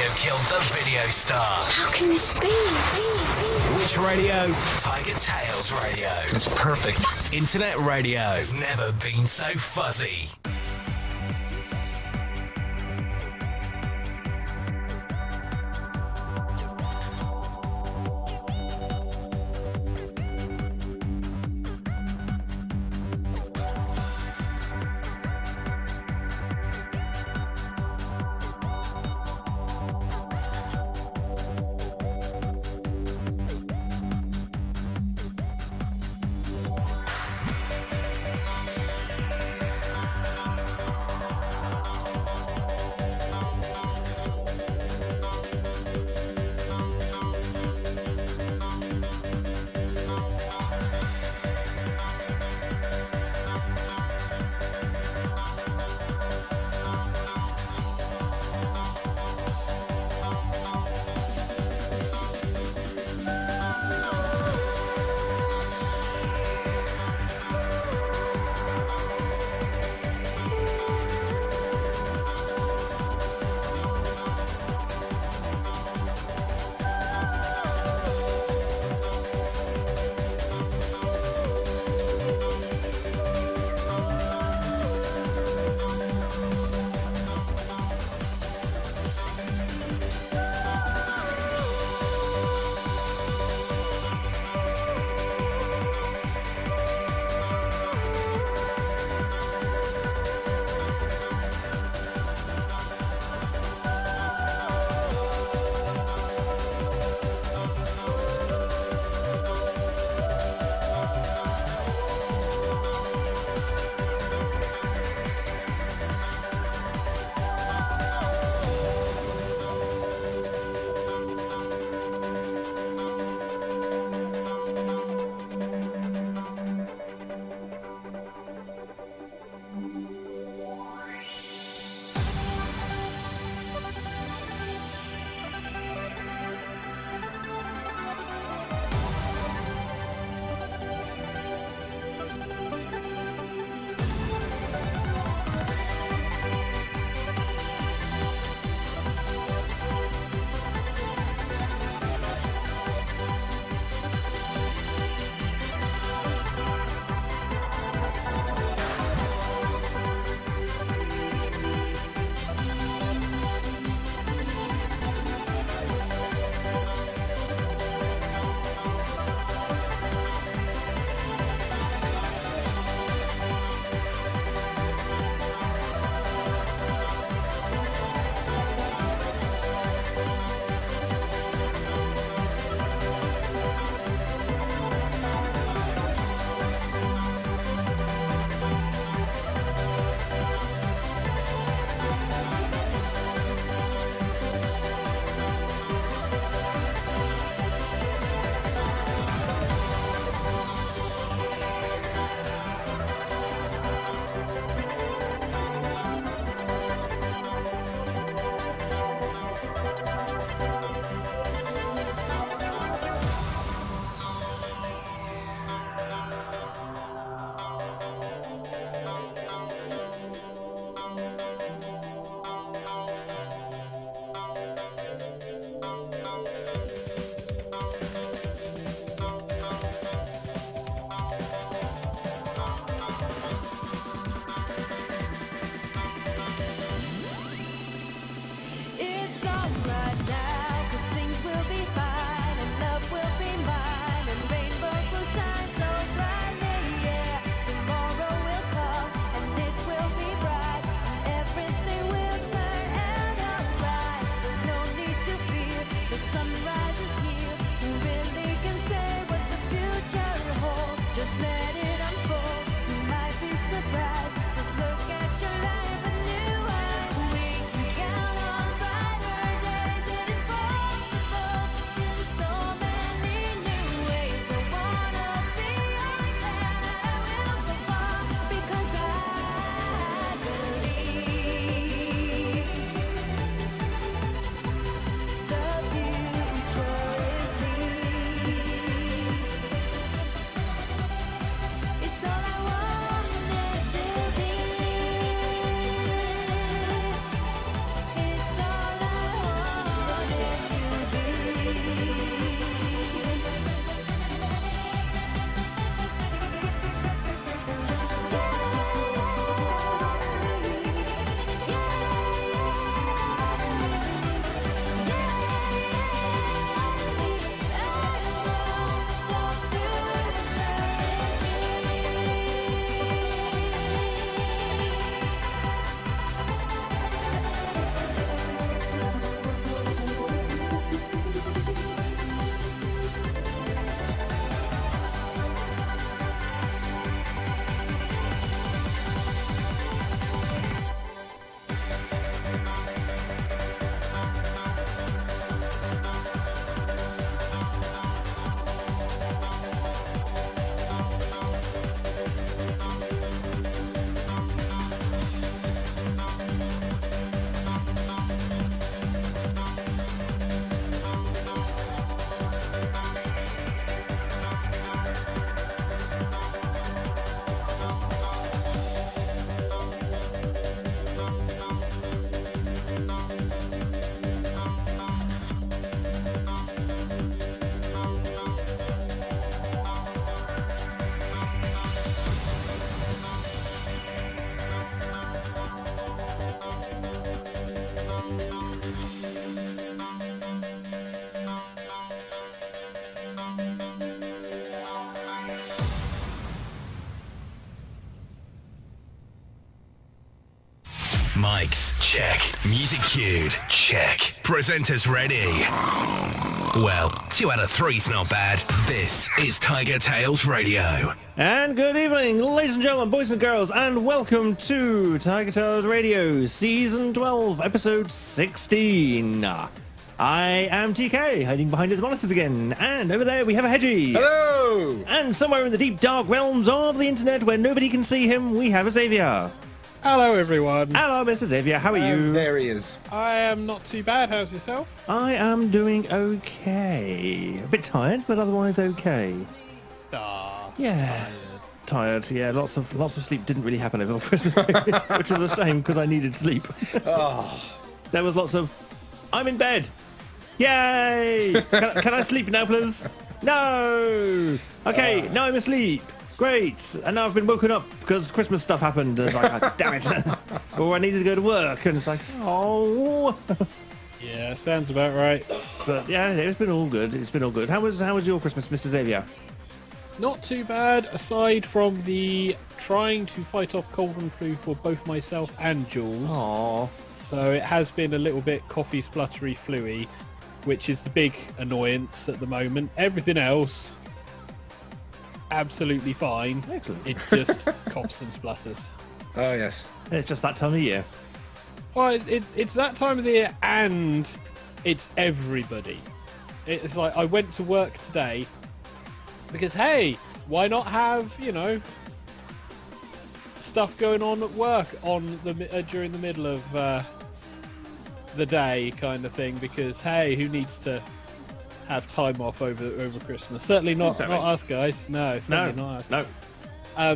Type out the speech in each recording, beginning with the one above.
radio killed the video star? How can this be? Which radio? TigerTails Radio. It's perfect. Internet radio has never been so fuzzy. mics? Check. Music cued? Check. Presenters ready? Well, 2 out of 3's not bad. This is TigerTails Radio. And good evening, ladies and gentlemen, boys and girls, and welcome to TigerTails Radio, Season 12, Episode 16. I am TK, hiding behind his monitors again, and over there we have a Hedgie. Hello! And somewhere in the deep dark realms of the internet where nobody can see him, we have a Xavier. Hello, everyone. Hello, Mr. Xavier, how are you? There he is. I am not too bad. How's yourself? I am doing okay. A bit tired, but otherwise okay. Yeah. Tired, yeah. Lots of sleep didn't really happen over the Christmas period, which was a shame because I needed sleep. Oh. There was lots of, I'm in bed. Yay! Can I sleep now, please? No! Okay, now I'm asleep. Great. And now I've been woken up because Christmas stuff happened. And it's like, oh, damn it. Or I needed to go to work. And it's like, oh. Yeah, sounds about right. But yeah, it's been all good. It's been all good. How was your Christmas, Mr. Xavier? Not too bad, aside from the trying to fight off cold and flu for both myself and Jules. Aww. So it has been a little bit coffee spluttery fluey, which is the big annoyance at the moment. Everything else, absolutely fine. Excellent. It's just coughs and splutters. Oh, yes. It's just that time of year. Well, it's that time of the year, and it's everybody. It's like I went to work today because, hey, why not have, stuff going on at work on the during the middle of the day kind of thing, because hey, who needs to have time off over Christmas? Certainly not us guys. No, certainly not us. No.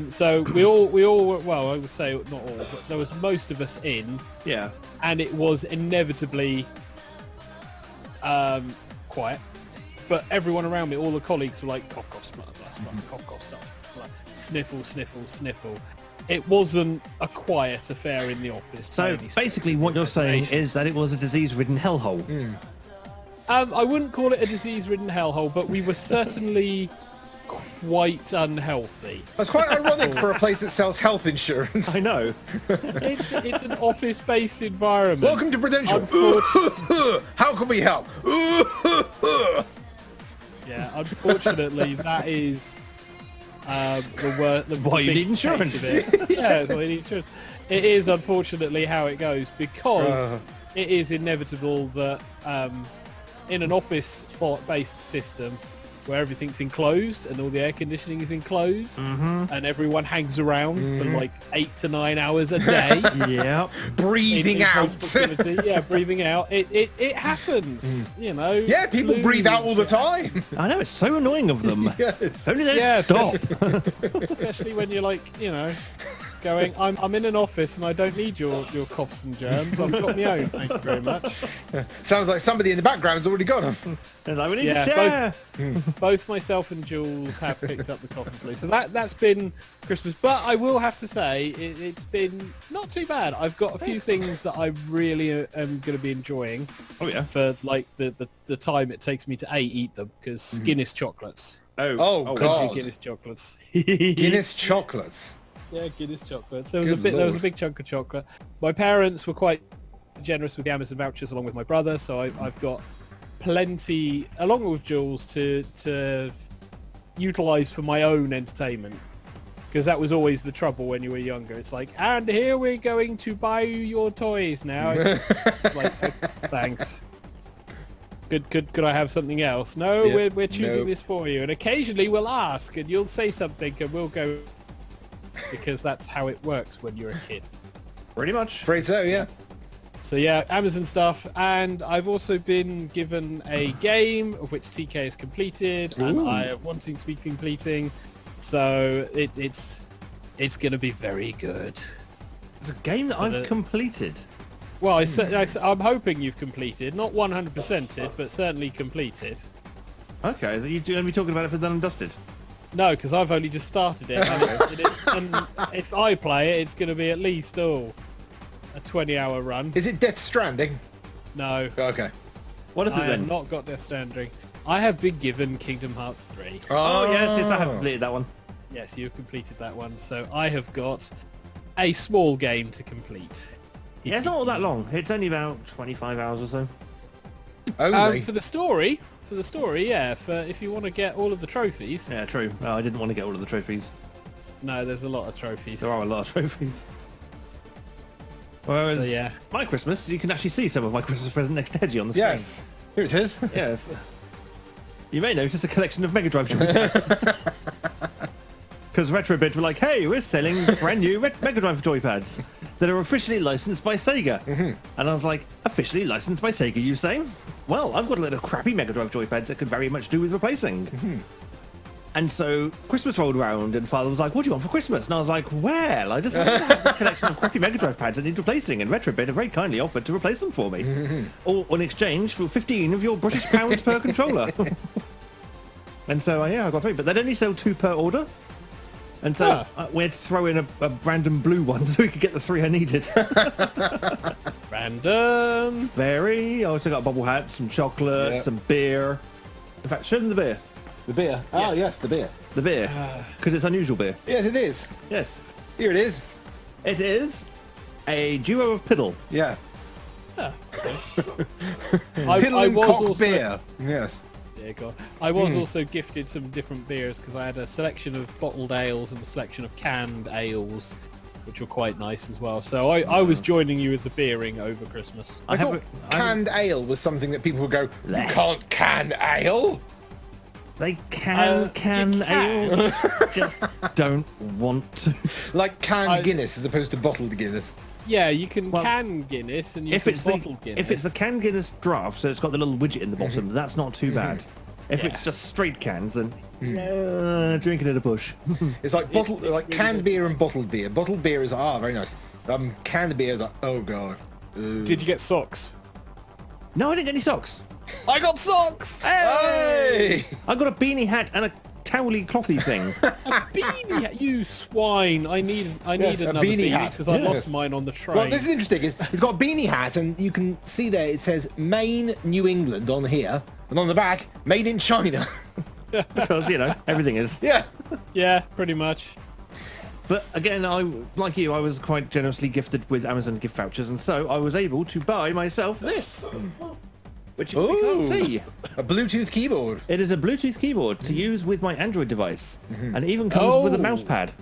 So we all well, I would say not all, but there was most of us in. Yeah. And it was inevitably quiet. But everyone around me, all the colleagues were like cough, cough, splutter, cough, cough, stuff, like, sniffle, sniffle, sniffle. It wasn't a quiet affair in the office. So basically what you're saying is that it was a disease-ridden hellhole. Mm. I wouldn't call it a disease-ridden hellhole, but we were certainly quite unhealthy. That's quite ironic for a place that sells health insurance. I know. It's an office-based environment. Welcome to Prudential. How can we help? Yeah, unfortunately, that is the why you big need insurance. case of it. Yeah, that's why you need insurance. It is unfortunately how it goes, because it is inevitable that in an office-based system where everything's enclosed and all the air conditioning is enclosed, and everyone hangs around for like 8 to 9 hours a day. Yeah. Breathing out. Yeah, breathing out. It happens, Yeah, people breathe out all the time. I know, it's so annoying of them. Yes. Only they stop. Especially when you're like, going, I'm in an office and I don't need your coughs and germs. I've got my own, thank you very much. Sounds like somebody in the background's already got them. They're like, we need to share. Both myself and Jules have picked up the cough and flu. So that's been Christmas. But I will have to say, it's been not too bad. I've got a few things that I really am going to be enjoying. Oh, yeah. For like the time it takes me to eat them, because Guinness chocolates. Oh, God. Guinness chocolates. Guinness chocolates. Yeah, Guinness chocolates. There was a big chunk of chocolate. My parents were quite generous with the Amazon vouchers, along with my brother, so I've got plenty, along with Jules, to utilise for my own entertainment. Because that was always the trouble when you were younger. It's like, and here we're going to buy you your toys now. It's like, thanks. Could I have something else? No, Yeah, we're choosing this for you. And occasionally we'll ask, and you'll say something, and we'll go, because that's how it works when you're a kid. Pretty much. Afraid so, yeah. So yeah, Amazon stuff, and I've also been given a game of which TK has completed, and I am wanting to be completing. So it's going to be very good. It's a game that I've completed. Well, I'm hoping you've completed, not 100%ed, but certainly completed. Okay, so you're going to be talking about it for done and dusted? No, because I've only just started it, and if I play it, it's going to be at least a 20-hour run. Is it Death Stranding? No. Okay. What is it I then? have not got Death Stranding. I have been given Kingdom Hearts 3. Oh, yes, I have completed that one. Yes, you've completed that one. So I have got a small game to complete. Yeah, it's not all that long. It's only about 25 hours or so. Only. For the story, yeah. If you want to get all of the trophies, Yeah, true. Oh, I didn't want to get all of the trophies. no, there's a lot of trophies. There are a lot of trophies. Whereas So, yeah. my Christmas, you can actually see some of my Christmas present next to Hedgie on the screen. Yes. Here it is. Yes. You may notice a collection of Mega Drive joypads. Because Retrobit were like, hey, we're selling brand new Mega Drive joypads that are officially licensed by Sega. And I was like, officially licensed by Sega, you say? Well, I've got a little crappy Mega Drive joypads that could very much do with replacing. And so Christmas rolled around and Father was like, what do you want for Christmas? And I was like, well, I just want to have a collection of crappy Mega Drive pads that need replacing. And Retrobit have very kindly offered to replace them for me. All in exchange for 15 of your British pounds per controller. And so, yeah, I got 3. But they'd only sell 2 per order. And so we had to throw in a random blue one so we could get the 3 I needed. Random. I also got a bubble hat, some chocolate, some beer. In fact, show them the beer. The beer. Oh, yes, the beer. The beer. Because it's unusual beer. Yes, it is. Yes. Here it is. It is a duo of piddle. Yeah. I Piddle and was cock also beer. Yes. Yeah, God. I was also gifted some different beers because I had a selection of bottled ales and a selection of canned ales, which were quite nice as well. So I was joining you with the beering over Christmas. I thought canned ale was something that people would go, you can't can ale? They can ale. Just don't want to. Like canned Guinness as opposed to bottled Guinness. Yeah, you can can Guinness and you can bottle Guinness. If it's the canned Guinness draft, so it's got the little widget in the bottom, that's not too bad. If it's just straight cans, then drinking at a bush. It's like canned beer and bottled beer. Bottled beer is very nice. Canned beer is like, oh god. Did you get socks? No, I didn't get any socks. I got socks! Hey! I got a beanie hat and a towely clothy thing. A beanie hat, you swine! I need Yes, a another beanie beanie hat. because I Yes. lost mine on the train. Well, this is interesting. It's got a beanie hat, and you can see there it says Maine, New England on here, and on the back, Made in China. Because, everything is. Yeah. Yeah, pretty much. But again, like you, I was quite generously gifted with Amazon gift vouchers, and so I was able to buy myself this. Which you can't see. A Bluetooth keyboard. It is a Bluetooth keyboard to use with my Android device. And it even comes with a mouse pad.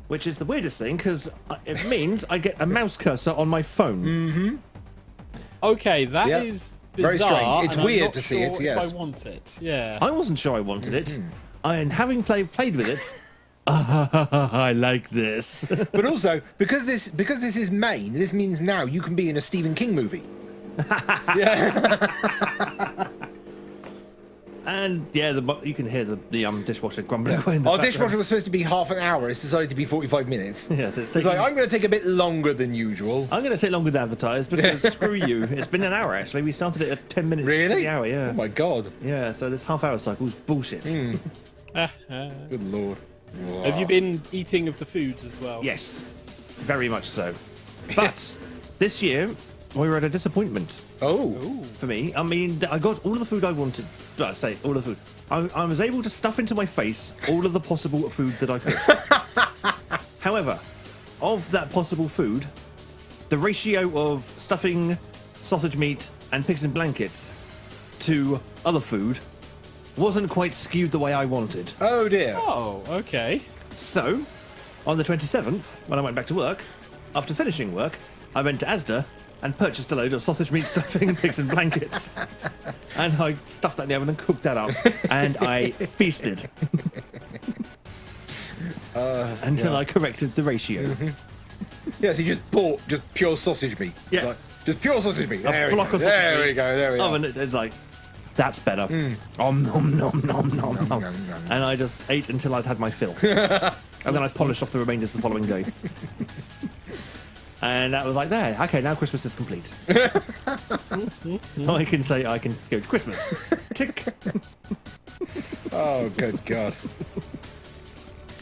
Which is the weirdest thing, because it means I get a mouse cursor on my phone. Okay, that is Very bizarre. strange. It's and I'm weird not to see sure it, if yes. I want it. Yeah. I wasn't sure I wanted it. And having played with it, I like this. But also, because this is Maine, this means now you can be in a Stephen King movie. And yeah, you can hear the dishwasher grumbling away in the Our background. dishwasher was supposed to be half an hour. It's decided to be 45 minutes. Yes, It's like, I'm going to take a bit longer than usual. I'm going to take longer than advertised because screw you. It's been an hour actually. We started it at 10 minutes to Really? the hour. Yeah. Oh my god. Yeah. So this half-hour cycle is bullshit. Good lord. Have you been eating of the foods as well? Yes, very much so. But this year we were at a disappointment Oh. for me. I mean, I got all of the food I wanted. I say all of the food. I was able to stuff into my face all of the possible food that I could. However, of that possible food, the ratio of stuffing, sausage meat, and pigs in blankets to other food wasn't quite skewed the way I wanted. Oh dear. Oh, okay. So, on the 27th, when I went back to work, after finishing work, I went to Asda and purchased a load of sausage meat stuffing and pigs in blankets. And I stuffed that in the oven and cooked that up. And I feasted. Until I corrected the ratio. Yes, he just bought just pure sausage meat. Yeah. Like, just pure sausage meat. There we block go. of sausage There meat. we go. There we Oh, go. and it's like, that's better. Nom, nom, nom, nom, nom, nom. nom. And I just ate until I'd had my fill. And then I polished off the remainders the following day. And that was like, there, okay, now Christmas is complete. I can say I can go to Christmas. Tick. Oh, good God.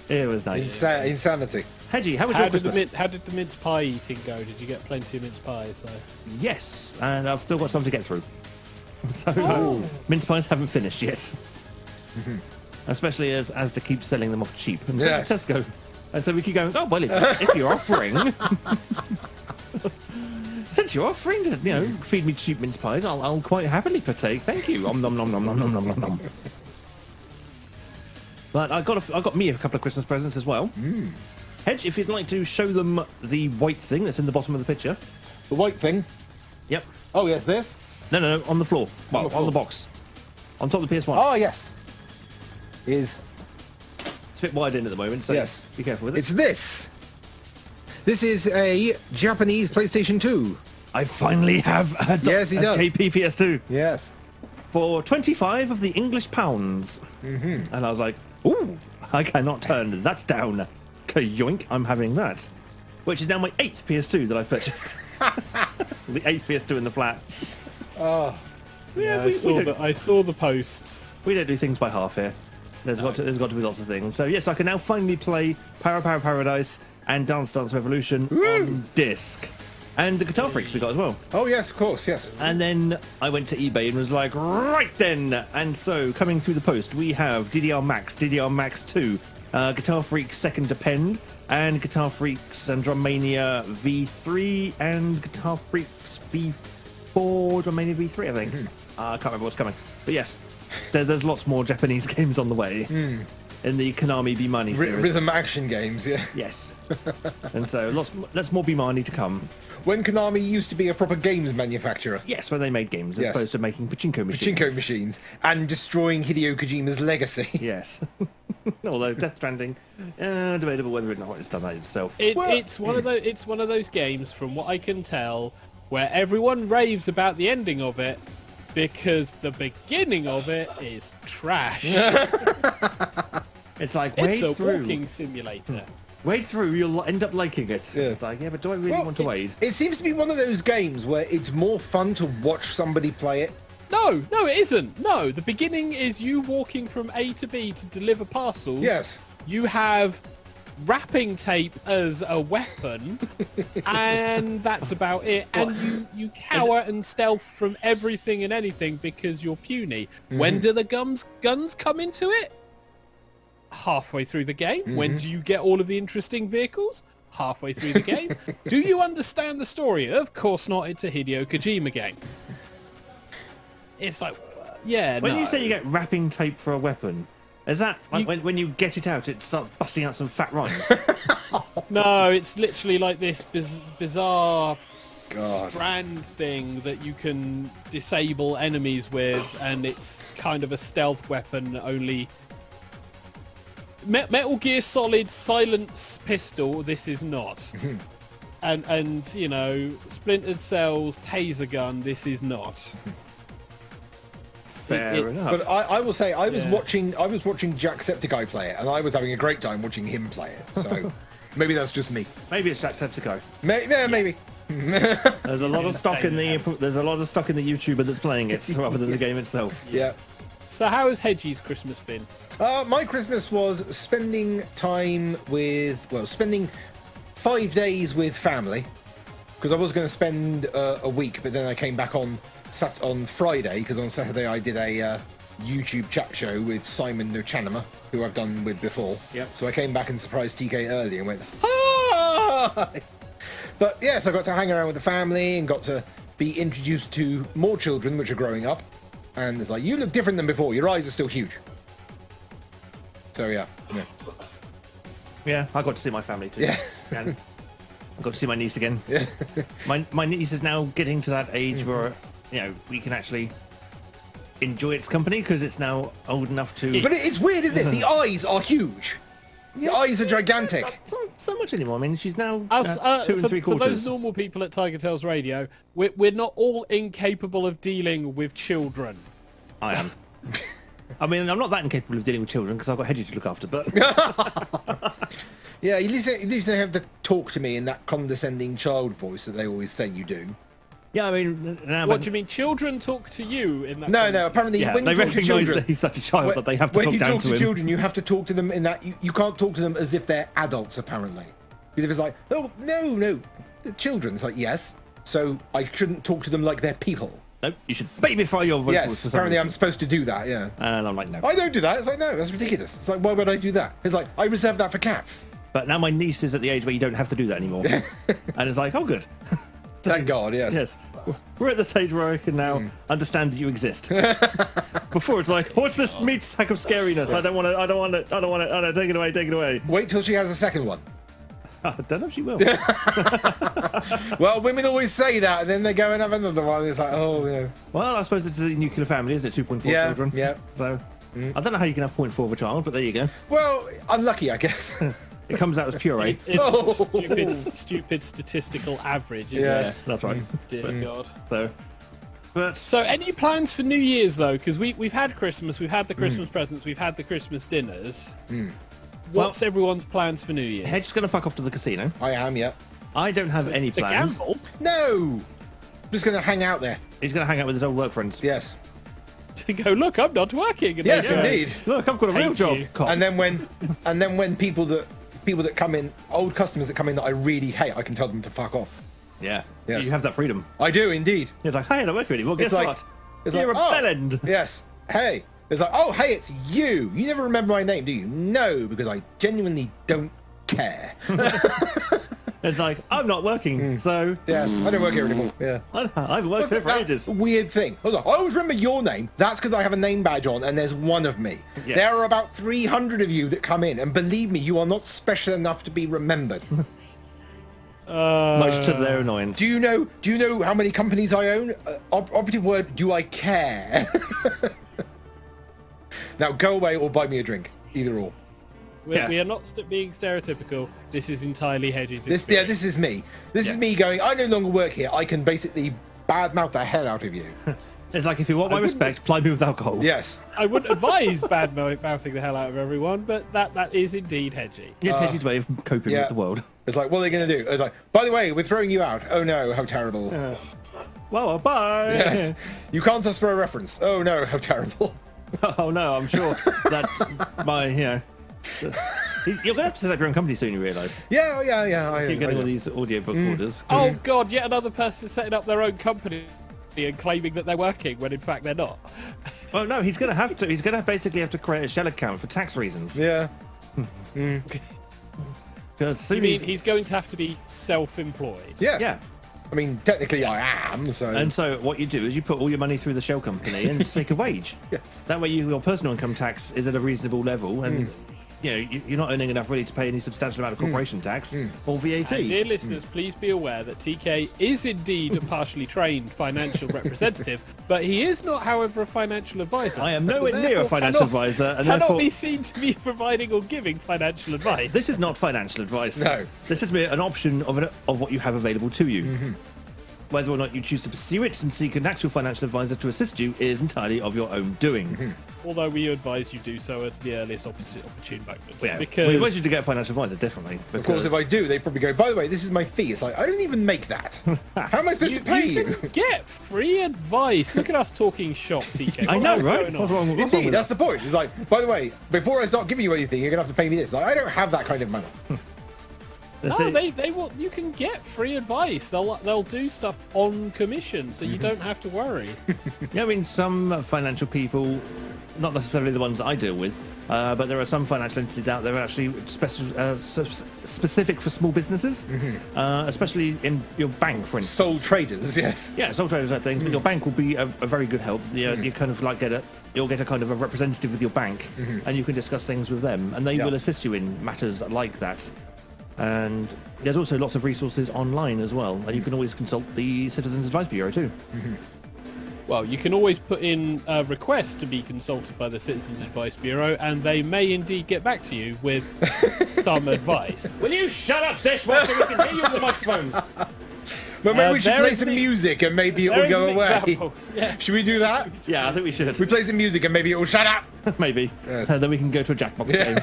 It was nice. Insanity. Hedgie, how was your Christmas? How did the mince pie eating go? Did you get plenty of mince pies? So? Yes, and I've still got some to get through. So mince pies haven't finished yet. Especially as Asda keeps selling them off cheap. And so Yes. Tesco. And so we keep going, oh, well, if you're offering... Since you're offering to, feed me cheap mince pies, I'll quite happily partake. Thank you. Om nom nom nom nom nom nom nom nom. But I got me a couple of Christmas presents as well. Hedge, if you'd like to show them the white thing that's in the bottom of the picture. The white thing. Yep. Oh yes, this. No, on the floor. Well, the floor. on the box. On top of the PS1. Oh yes. Is It's a bit wide in at the moment, so Yes. be careful with it. it's this. This is a Japanese PlayStation 2. I finally have a, Yes, he does. KP PS2 Yes. for 25 of the English pounds. And I was like, ooh, I cannot turn that down. Yoink, I'm having that. Which is now my 8th PS2 that I've purchased. The 8th PS2 in the flat. Oh. Yeah, I saw the post. We don't do things by half here. There's got to be lots of things. So yes, I can now finally play Power Paradise and Dance Dance Revolution on disc. And the Guitar Freaks we got as well. Oh yes, of course, yes. And then I went to eBay and was like, right then. And so coming through the post, we have DDR Max 2, Guitar Freaks Second Depend, and Guitar Freaks and Drummania V3, and Guitar Freaks V4, Drummania V3, I think. I can't remember what's coming. But yes, there's lots more Japanese games on the way in the Konami Bimani series. Rhythm action games, yeah. Yes. And so lots more Bimani to come. When Konami used to be a proper games manufacturer. Yes, when they made games as Yes. opposed to making pachinko machines. Pachinko machines. And destroying Hideo Kojima's legacy. Yes. Although Death Stranding, debatable whether or not it's done that itself. It's one of those games, from what I can tell, where everyone raves about the ending of it because the beginning of it is trash. It's like, It's wade a through. walking simulator. Wade through, you'll end up liking it. Yeah. It's like, yeah, but do I really want to wade? It seems to be one of those games where it's more fun to watch somebody play it. No, it isn't. No, the beginning is you walking from A to B to deliver parcels. Yes. You have wrapping tape as a weapon, and that's about it. And you cower and stealth from everything and anything because you're puny. When do the guns come into it? Halfway through the game. When do you get all of the interesting vehicles? Halfway through the game. Do you understand the story? Of course not. It's a Hideo Kojima game. It's like, yeah, When no. you say you get wrapping tape for a weapon, is that like when you get it out, it starts busting out some fat rhymes? No, it's literally like this bizarre God. strand thing that you can disable enemies with, and it's kind of a stealth weapon, only... Metal Gear Solid silence pistol, this is not. and Splintered Cell's taser gun, this is not. Fair enough. But I will say, I was Yeah. watching Jacksepticeye play it, and I was having a great time watching him play it. So maybe that's just me. Maybe it's Jacksepticeye. Maybe. There's a lot of stock in the YouTuber that's playing it rather than the game itself. Yeah. So how has Hedgie's Christmas been? My Christmas was spending 5 days with family, because I was going to spend a week, but then I came back on Friday, because on Saturday I did a YouTube chat show with Simon Nochanama, who I've done with before. Yep. So I came back and surprised TK early and went, hi! But yes, I got to hang around with the family and got to be introduced to more children which are growing up. And it's like, you look different than before. Your eyes are still huge. So yeah. Yeah, I got to see my family too. Yes. And I got to see my niece again. Yeah. My niece is now getting to that age where we can actually enjoy its company because it's now old enough to. But it's weird, isn't it? The eyes are huge. The eyes are gigantic. Not so much anymore. I mean, she's now Us, 2 and 3 for quarters. those normal people at TigerTails Radio, we're not all incapable of dealing with children. I am. I mean, I'm not that incapable of dealing with children because I've got Hedgie to look after, but Yeah, at least they have to talk to me in that condescending child voice that they always say you do. yeah, I mean, now What do you mean? Children talk to you in that? No, sense? apparently yeah, when they you talk to recognise children, that he's such a child that they have to when talk you down talk to to him. children, you have to talk to them in that you can't talk to them as if they're adults. Apparently, because if it's like, oh no, the children. It's like, yes, so I shouldn't talk to them like they're people. No, you should babyfy your vocals. Yes, for some apparently I'm reason. supposed to do that. Yeah. And I'm like, no. I don't do that. It's like, no, that's ridiculous. It's like, why would I do that? It's like, I reserve that for cats. But now my niece is at the age where you don't have to do that anymore. And it's like, oh, good. Thank God, yes. Yes. We're at the stage where I can now understand that you exist. Before it's like, what's this meat sack of scariness? I don't want it. Take it away. Wait till she has a second one. I don't know if she will. Well, women always say that, and then they go and have another one. It's like, oh, yeah. Well, I suppose it's a nuclear family, isn't it? 2.4 Yeah, children. yeah. So, I don't know how you can have 0.4 of a child, but there you go. Well, unlucky, I guess. It comes out as puree. It's stupid statistical average, isn't Yes. it? That's right. Dear God. So, any plans for New Year's, though? Because we've had Christmas, we've had the Christmas presents, we've had the Christmas dinners. What's everyone's plans for New Year's? Hedge's going to fuck off to the casino. I am, yeah. I don't have any To plans. gamble? No! I'm just going to hang out there. He's going to hang out with his old work friends. Yes. To go, look, I'm not working. And Yes, they go, indeed. Look, I've got a real Hate job. you. Cough. And then when people that come in, old customers that come in that I really hate, I can tell them to fuck off. Yeah. Yes. You have that freedom. I do, indeed. You're like, hey, I don't work here anymore. Guess It's like- what? It's You're like, a bellend. Yes. Hey. It's like, oh, hey, it's you. You never remember my name, do you? No, because I genuinely don't care. It's like, I'm not working, so Yes, I don't work here anymore. Yeah. I've worked here for That's ages. a weird thing. Hold on. I always remember your name. That's because I have a name badge on and there's one of me. Yeah. There are about 300 of you that come in, and believe me, you are not special enough to be remembered. Much to their annoyance. Do you know how many companies I own? Operative word, do I care? Now go away or buy me a drink. Either or. We are not being stereotypical. This is entirely Hedges' This is me. This is me going, I no longer work here. I can basically badmouth the hell out of you. It's like, if you want my respect, ply me with alcohol. Yes. I wouldn't advise bad-mouthing the hell out of everyone, but that is indeed Hedgie. It's Hedge's way of coping Yeah. with the world. It's like, what are they going to do? It's like, by the way, we're throwing you out. Oh no, how terrible. Well, bye. Yes. You can't ask for a reference. Oh no, how terrible. Oh no, I'm sure that you're going to have to set up your own company soon, you realise. Yeah. You're getting all I, these audiobook orders. Oh God, yet another person setting up their own company and claiming that they're working when in fact they're not. Well, no, he's going to have to. He's going to basically have to create a shell account for tax reasons. yeah. Because You mean he's going to have to be self-employed? Yes. Yeah. I mean, technically I am, so... And so what you do is you put all your money through the shell company and take a wage. Yes. That way your personal income tax is at a reasonable level, and you're not earning enough really to pay any substantial amount of corporation tax or VAT. And dear listeners, please be aware that TK is indeed a partially trained financial representative, but he is not, however, a financial advisor. I am nowhere So near a therefore financial advisor, and cannot therefore be seen to be providing or giving financial advice. this is not financial advice. No. This is mere an option of what you have available to you. Whether or not you choose to pursue it and seek an actual financial advisor to assist you is entirely of your own doing. Although we advise you do so at the earliest opportune moments. Yeah, because we want you to get a financial advisor, definitely. Of course, if I do, they probably go, by the way, this is my fee. It's like, I don't even make that. How am I supposed to pay you? can get free advice. Look at us talking shop, TK. I What know, is right? going on? What's wrong with Indeed, that's the point. It's like, by the way, before I start giving you anything, you're going to have to pay me this. Like, I don't have that kind of money. No, they will. You can get free advice. They'll do stuff on commission, so you don't have to worry. Yeah, I mean, some financial people, not necessarily the ones that I deal with, but there are some financial entities out there actually specific for small businesses, especially in your bank, for instance. Sole traders, yes. Yeah, sole traders type things, but your bank will be a very good help. You kind of like you'll get a kind of a representative with your bank, and you can discuss things with them, and they will assist you in matters like that. And there's also lots of resources online as well, and you can always consult the Citizens Advice Bureau too. Well, you can always put in a request to be consulted by the Citizens Advice Bureau, and they may indeed get back to you with some advice. Will you shut up, dishwasher? We can hear you on the microphones. But maybe we should there play is some an- music and maybe it there will is go an away. example. Yeah. Should we do that? Yeah, I think we should. We play some music and maybe it will shut up. Maybe. Yes. And then we can go to a Jackbox game.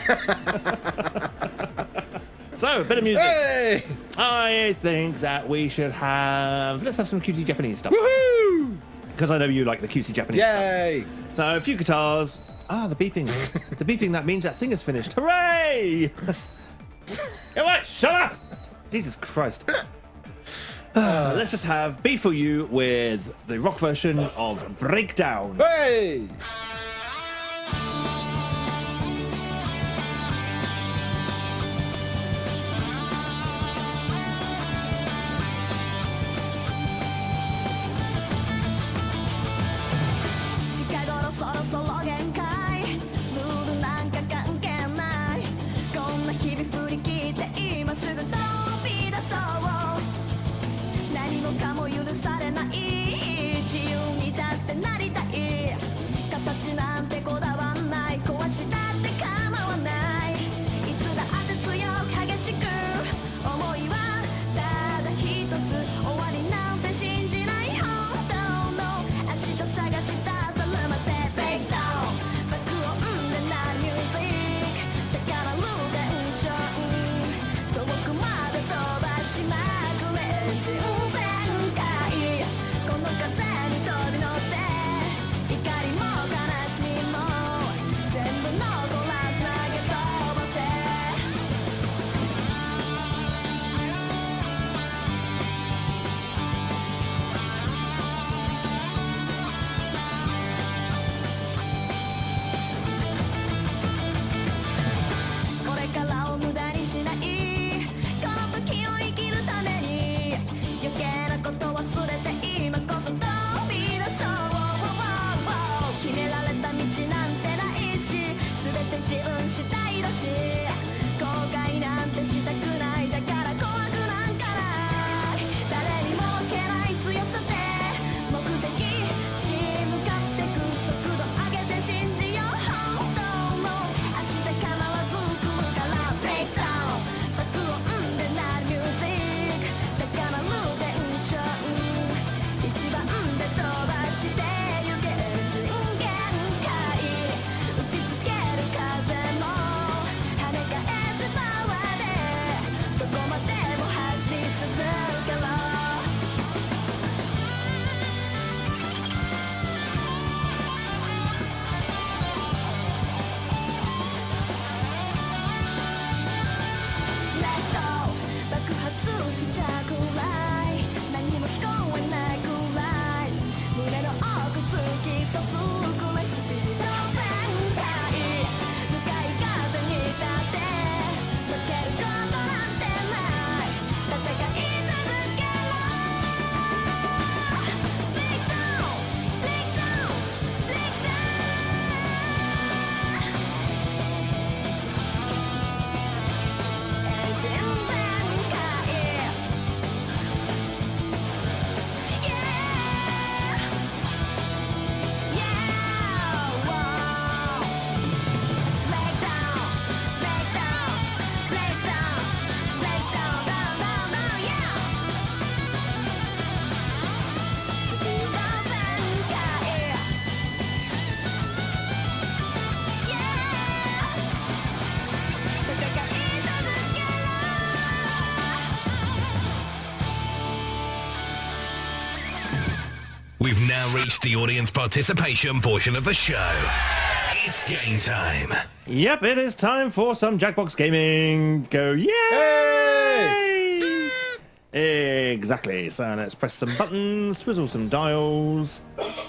So, a bit of music. Hey! I think that we should have... Let's have some cutesy Japanese stuff. Woohoo! Because I know you like the cutesy Japanese stuff. Yay! So, a few guitars. Ah, the beeping. The beeping, that means that thing is finished. Hooray! Come on, shut up! Jesus Christ. Let's just have Be For You with the rock version of Breakdown. Hey! 自分次第だし後悔なんてしたくないだから怖くなんかない誰にも負けない強さで目的地向かってく速度上げて信じよう本当の明日必ず来るからブレイクダウン爆音で鳴るミュージック高まるテンション一番で飛ばしてゆけ人限界打ちつける風も跳ね返すパワーでどこまでも走り続けろ爆発しちゃうくらい何も聞こえないくらい胸の奥突き刺すくらいスピード全開向かい風に立って負けることなんてない戦い続けろ Break down Break down Break down エンジン全開 Yeah Yeah Whoa Break down Break down Break down Break down Down down down Yeah スピード全開 Yeah 戦い続けろ We've now reached the audience participation portion of the show. It's game time. Yep, it is time for some Jackbox Gaming. Go, yay! Exactly. So let's press some buttons, twizzle some dials.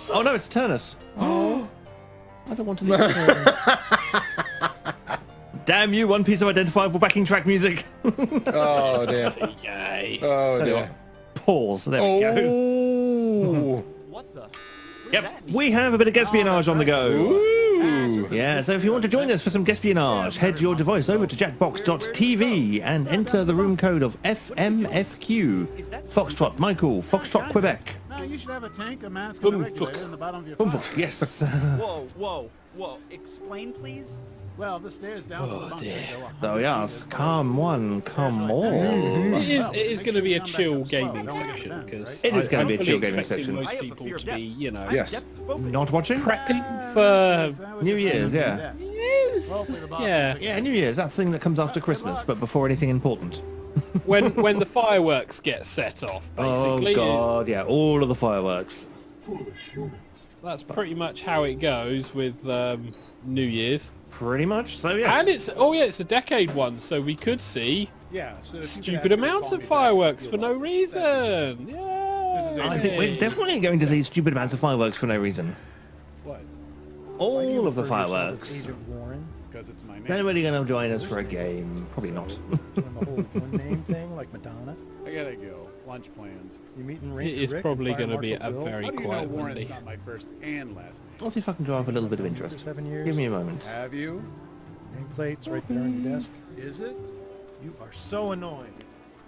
Oh no, it's Turnus. Oh, I don't want to leave Turnus. Damn you, one piece of identifiable backing track music. Oh dear. Yay. Oh dear. Pause. There we go. Oh. Yep, we have a bit of Gaspionage on the go. Ooh. Yeah, so if you want to join us for some Gaspionage, head your device over to jackbox.tv and enter the room code of FMF Cue. Foxtrot Michael, Foxtrot Quebec. No, you should have a tank, a mask, and a regulator in the bottom of your file. Yes. Whoa. Explain, please. Well, the stairs down to the bunker go 100 So yes, meters come below one, come all. It is going to be a chill gaming section because It is gonna be a chill gaming expecting section. most people to be, you know, Yes. Not watching? prepping for New Year's, yeah. yeah. New Year's, that thing that comes after Christmas, but before anything important. when the fireworks get set off, basically. Oh god, yeah, all of the fireworks. That's pretty much how it goes with New Year's. Pretty much, so yes. And it's a decade one, so we could see Yeah, so if you could stupid ask me to amounts call of me back, fireworks you'll for no love it. reason. Yeah. I think we're definitely going to see stupid amounts of fireworks for no reason. What? All of the fireworks. Agent Warren? Because it's my name. Is anybody going to join us for a game? Probably not. Doing the whole one name thing like Madonna. I gotta go. Lunch plans. You meeting It Ranger is Rick probably and Fire going to be a Marshal Bill? very How do you know quiet Warren's Monday. not my first and last name? I'll see if I can draw up a little bit of interest. For 7 years. Give me a moment. Have you? Nameplates right there on your desk. Is it? You are so annoying.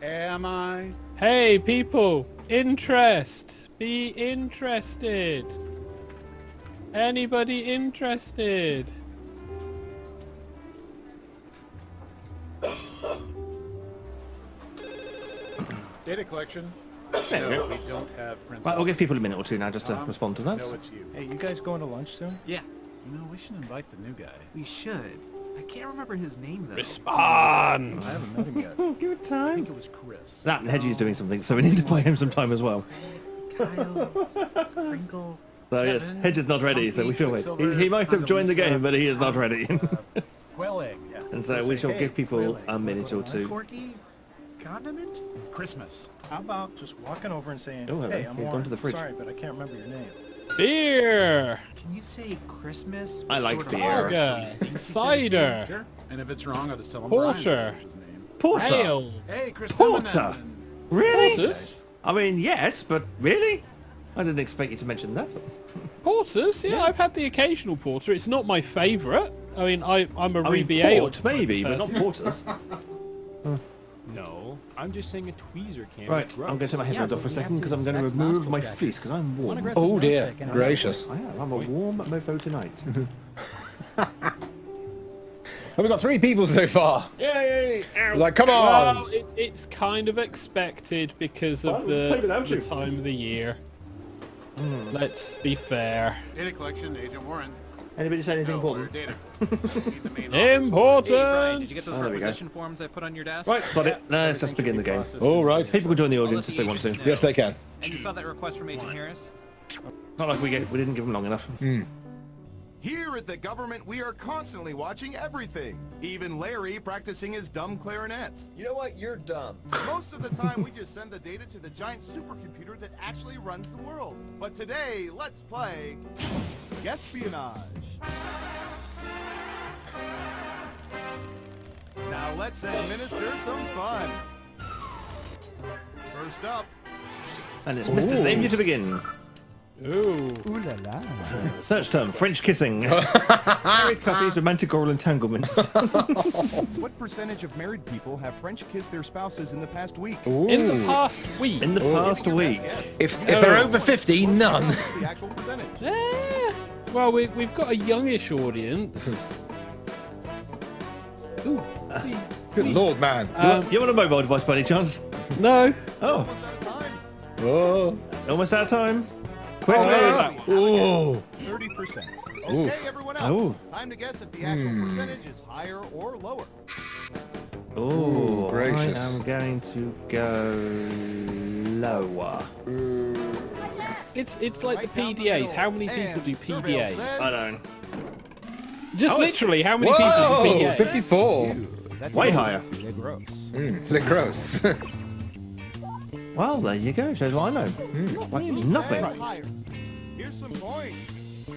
Am I? Hey people, interest. Be interested. Anybody interested? Data collection. There we No, go. we don't have Prince. Right, we'll give people a minute or two now just to respond to that. No, it's you. Hey, you guys going to lunch soon? Yeah, You know, we should invite the new guy. we should. I can't remember his name though. Respond. I haven't met him yet. Give it I time. think it was Chris. That and Hedgie's doing something, so we need to buy him some time as well. Kyle, Crinkle. So yes, Kevin, Hedge is not ready, so we shall wait. Silver, He might have joined the game, but he is not ready. Quail egg. Yeah. And so We'll we say, shall hey, give people quail egg. a minute or two. Corky, condiment. Christmas. How about just walking over and saying, Oh, hello. hey, I'm He's gone Warren. to the fridge. Sorry, but I can't remember your name. Beer. Can you say Christmas? I like sort of beer. hard, so Lager. you think he says Cider. Sure. And if it's wrong, I'll just tell him Porter. Brian changed his name. Porter. Ale. Hey, Chris. Porter. Timonen. Really? Porters. I mean, yes, but really? I didn't expect you to mention that. Porters. Yeah, I've had the occasional porter. It's not my favourite. I mean, I'm a I mean, Ruby port, maybe, but not porters. No, I'm just saying a tweezer can't. Right, I'm going to take my headphones off for a second because I'm going to remove my fleece because I'm warm. Oh dear, gracious. I am. I'm a warm mofo tonight. And we've got 3 people so far. Yay! Like, come on! Well, it's kind of expected because of Well, play without the you. time of the year. Let's be fair. Data collection, Agent Warren. Anybody say anything No, order important? data. Need the main office. Important! Hey, Brian, did you get those Oh, there we go. requisition forms I put on your desk? Right, got it. Let's just begin the game. All right. People can join the I'll audience let if the they want to. agents It's know. Yes, they can. And you saw that request from Agent Harris? not like we didn't give them long enough. Here at the government, we are constantly watching everything. Even Larry practicing his dumb clarinet. You know what? You're dumb. Most of the time, we just send the data to the giant supercomputer that actually runs the world. But today, let's play Espionage. Now let's administer some fun. First up, And it's Mr. Xavier to begin. Ooh. Search term, French kissing. Married couples, romantic oral entanglements. what percentage of married people have French kissed their spouses in the past week? In the past week. In the past week. Yes. If they're over 50, none. The actual percentage. Well, we've got a youngish audience. Ooh. Good lord, man. You want a mobile device by any chance? No. Oh, Almost out of time. Oh. almost out of time. Quick. Oh. 30%. Ooh. Okay, everyone else. Ooh. Time to guess if the actual percentage is higher or lower. Oh, gracious. I am going to go lower. It's like the Right down the PDAs. middle. How many people do And surveil PDAs? says- I don't. Just literally, how many people Whoa, do PDAs? 54. That's Way gross. higher. They're gross. They're gross. Well, there you go. Shows what I know. Like nothing. And higher. Here's some points.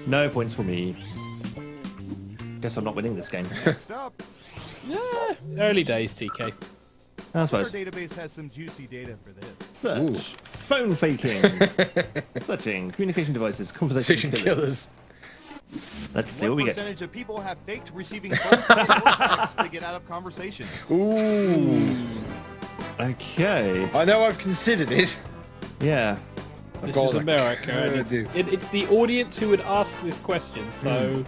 No points for me. Guess I'm not winning this game. Next up, Yeah, early days, TK. I our suppose. database has some juicy data for this. Search. Phone faking. Searching. Communication devices. Conversation Decision killers. killers. Let's see what we get. percentage of people have faked receiving phone calls or texts to get out of conversations? Ooh. Okay. I know I've considered it. Yeah. This got is it. America. and I it's, do. it's the audience who would ask this question, so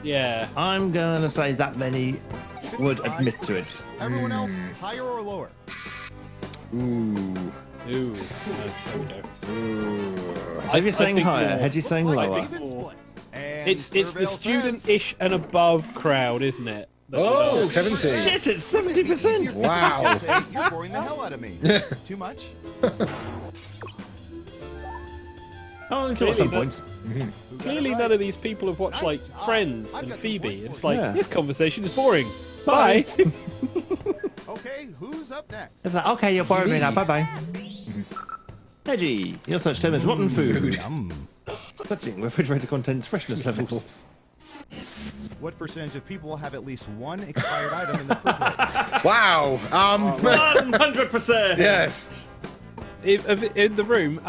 yeah. I'm gonna say that many would admit to it. Everyone else, higher or lower? Ooh. Ooh. There we go. Ooh. If you're saying think higher, more. Hedgie's saying Like lower. even split. And It's the surveil says- student-ish and above crowd, isn't it? That Oh, would- 70. Shit, it's 70%. Wow. Say, you're boring the hell out of me. Too much? Oh, enjoy some Really, points. Clearly, none of these people have watched like Friends I've and got some Phoebe. points It's for you. like Yeah. this conversation is boring. Bye. Okay, who's up next? It's like, okay, you're boring me now. Bye-bye. Hedgie, your search term is rotten food. Searching refrigerator contents freshness levels. What percentage of people have at least one expired item in the refrigerator? Wow. 100%. Yes. in the room,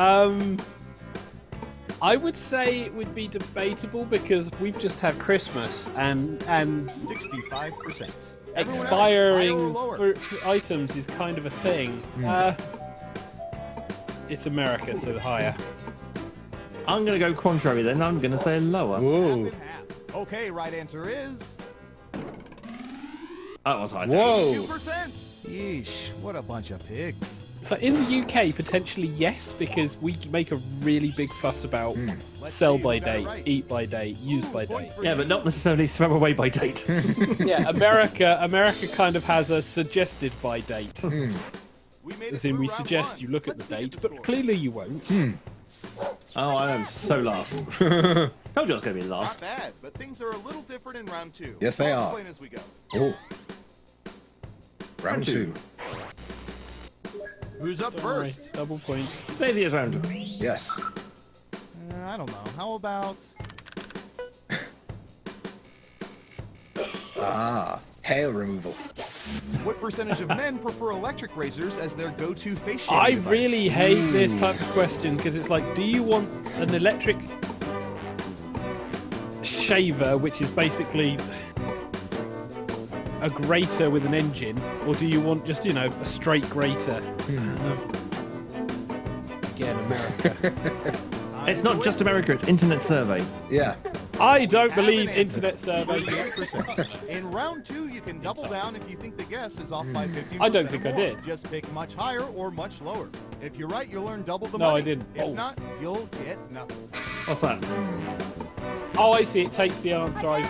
I would say it would be debatable because we've just had Christmas and 65%. Everyone else, expiring higher or lower? items is kind of a thing. It's America, so higher. I'm going to go contrary then. I'm going to say lower. Whoa. Half and half. Okay, right answer is That was high. Whoa. 2%. Yeesh, what a bunch of pigs. So in the UK, potentially yes, because we make a really big fuss about Let's sell see, by who got it date, right? eat by date, use by Points date. for Yeah, you. but not necessarily throw away by date. Yeah, America kind of has a suggested by date. We made As it in, through we round suggest one. you look at Let's the dig date, into the but story. clearly you won't. Oh, I am so last. Told you I was going to be Not last. bad, but things are a little different in round two. Yes, they I'll are. explain as we go. Oh. Round two. Who's up first? Right, double points. Say the round. Yes. I don't know. How about Hair removal. what percentage of men prefer electric razors as their go-to face shaving I device? really hate this type of question because it's like, do you want an electric shaver, which is basically a grater with an engine, or do you want just, you know, a straight grater? Again, America. It's not just America, it's Internet Survey. Yeah. I don't Have an believe answer. Internet Survey. 48%. In round 2, you can double down if you think the guess is off by 15%. I don't think or I more. did. Just pick much higher or much lower. If you're right, you'll earn double the No, money. I didn't. If Balls. not, you'll get nothing. What's that? Oh, I see. It takes the answer I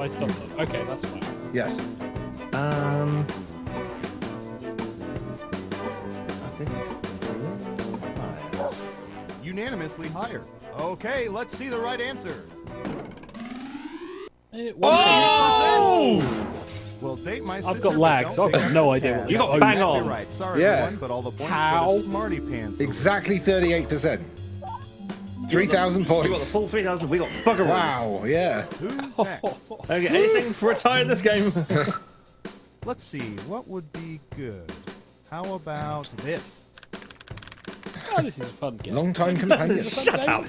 stopped on. Okay, that's fine. Yes. I think it's... Unanimously higher. Okay, let's see the right answer. Oh! Well, date my I've sister, got but lag, don't so I've pick got up no the idea tab. what You got That's bang exactly on. right. Sorry, Yeah. everyone, but all the points How? go to Smarty Pants. Exactly 38%. 3,000 We got the points. full 3,000, we got bugger all. Wow, yeah. Who's next? Okay, anything for a tie in this game? Let's see, what would be good? How about this? Oh, this is a fun game. Long time companion. Shut up.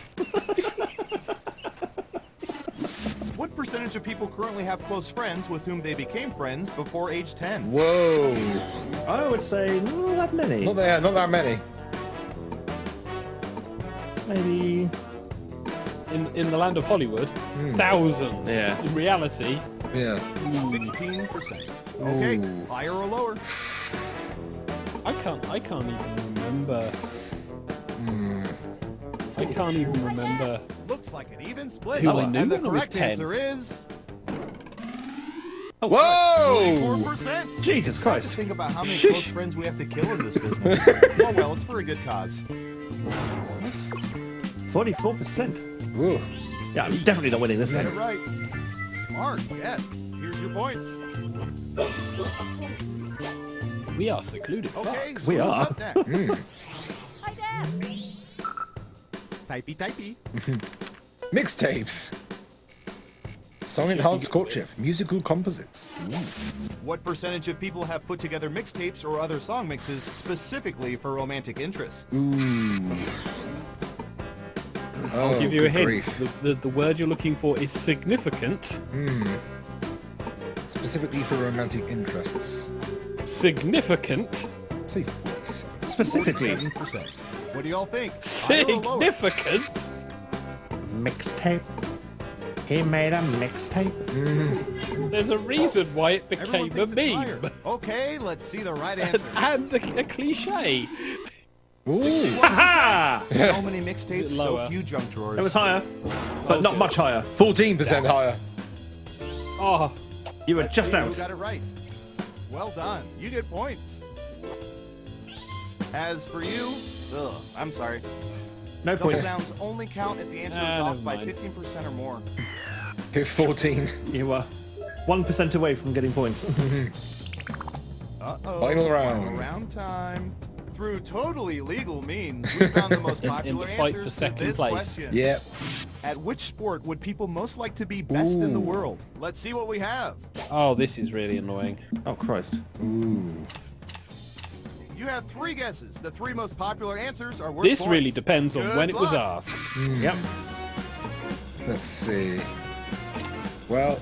What percentage of people currently have close friends with whom they became friends before age 10? Whoa. I would say not that many. Not that many. Maybe... In the land of Hollywood, thousands. Yeah. In reality, Yeah. 16%. Okay, Ooh. higher or lower? I can't even remember. I can't even remember. Looks like an even split. Who I knew and the when I was correct 10. answer is Whoa! 4%. Jesus It's hard to Christ. think about how many Shush. close friends we have to kill in this business. Oh well, it's for a good cause. 44%. Ooh. Yeah, I'm definitely not winning this Got it game. right. Smart, yes. Here's your points. We are secluded. Okay, fucks. so We who's are. up next? Typey. Mixtapes. Song enhanced courtship. Musical composites. What percentage of people have put together mixtapes or other song mixes specifically for romantic interests? Ooh. I'll give you a good hint. grief. The word you're looking for is significant. Specifically for romantic interests. Significant. Say voice. Specifically, 47%. What do y'all think? Higher or lower? Significant. mixtape. He made a mixtape. There's a reason why it Everyone became a thinks it's higher. meme. Okay, let's see the right answer. And a cliche. Ooh. Ha So many mixtapes, so Lower. few junk drawers. It was higher, but not much higher. 14% higher. Oh, You were Let's just see who out. got it right. Well done. You get points. As for you, I'm sorry. No Double points. downs only count if the answer is Ah, off never by mind. 15% or more. Here's 14. You were 1% away from getting points. Uh-oh. Final round. Final round time. Through totally legal means, we found the most In popular the fight for answers to second this place. question. Yeah. At which sport would people most like to be best in the Ooh. world? Let's see what we have. oh, this is really annoying. Oh Christ. Ooh. You have 3 guesses. The 3 most popular answers are worth This points. really depends on Good when it was luck. asked. Yep. Let's see. Well,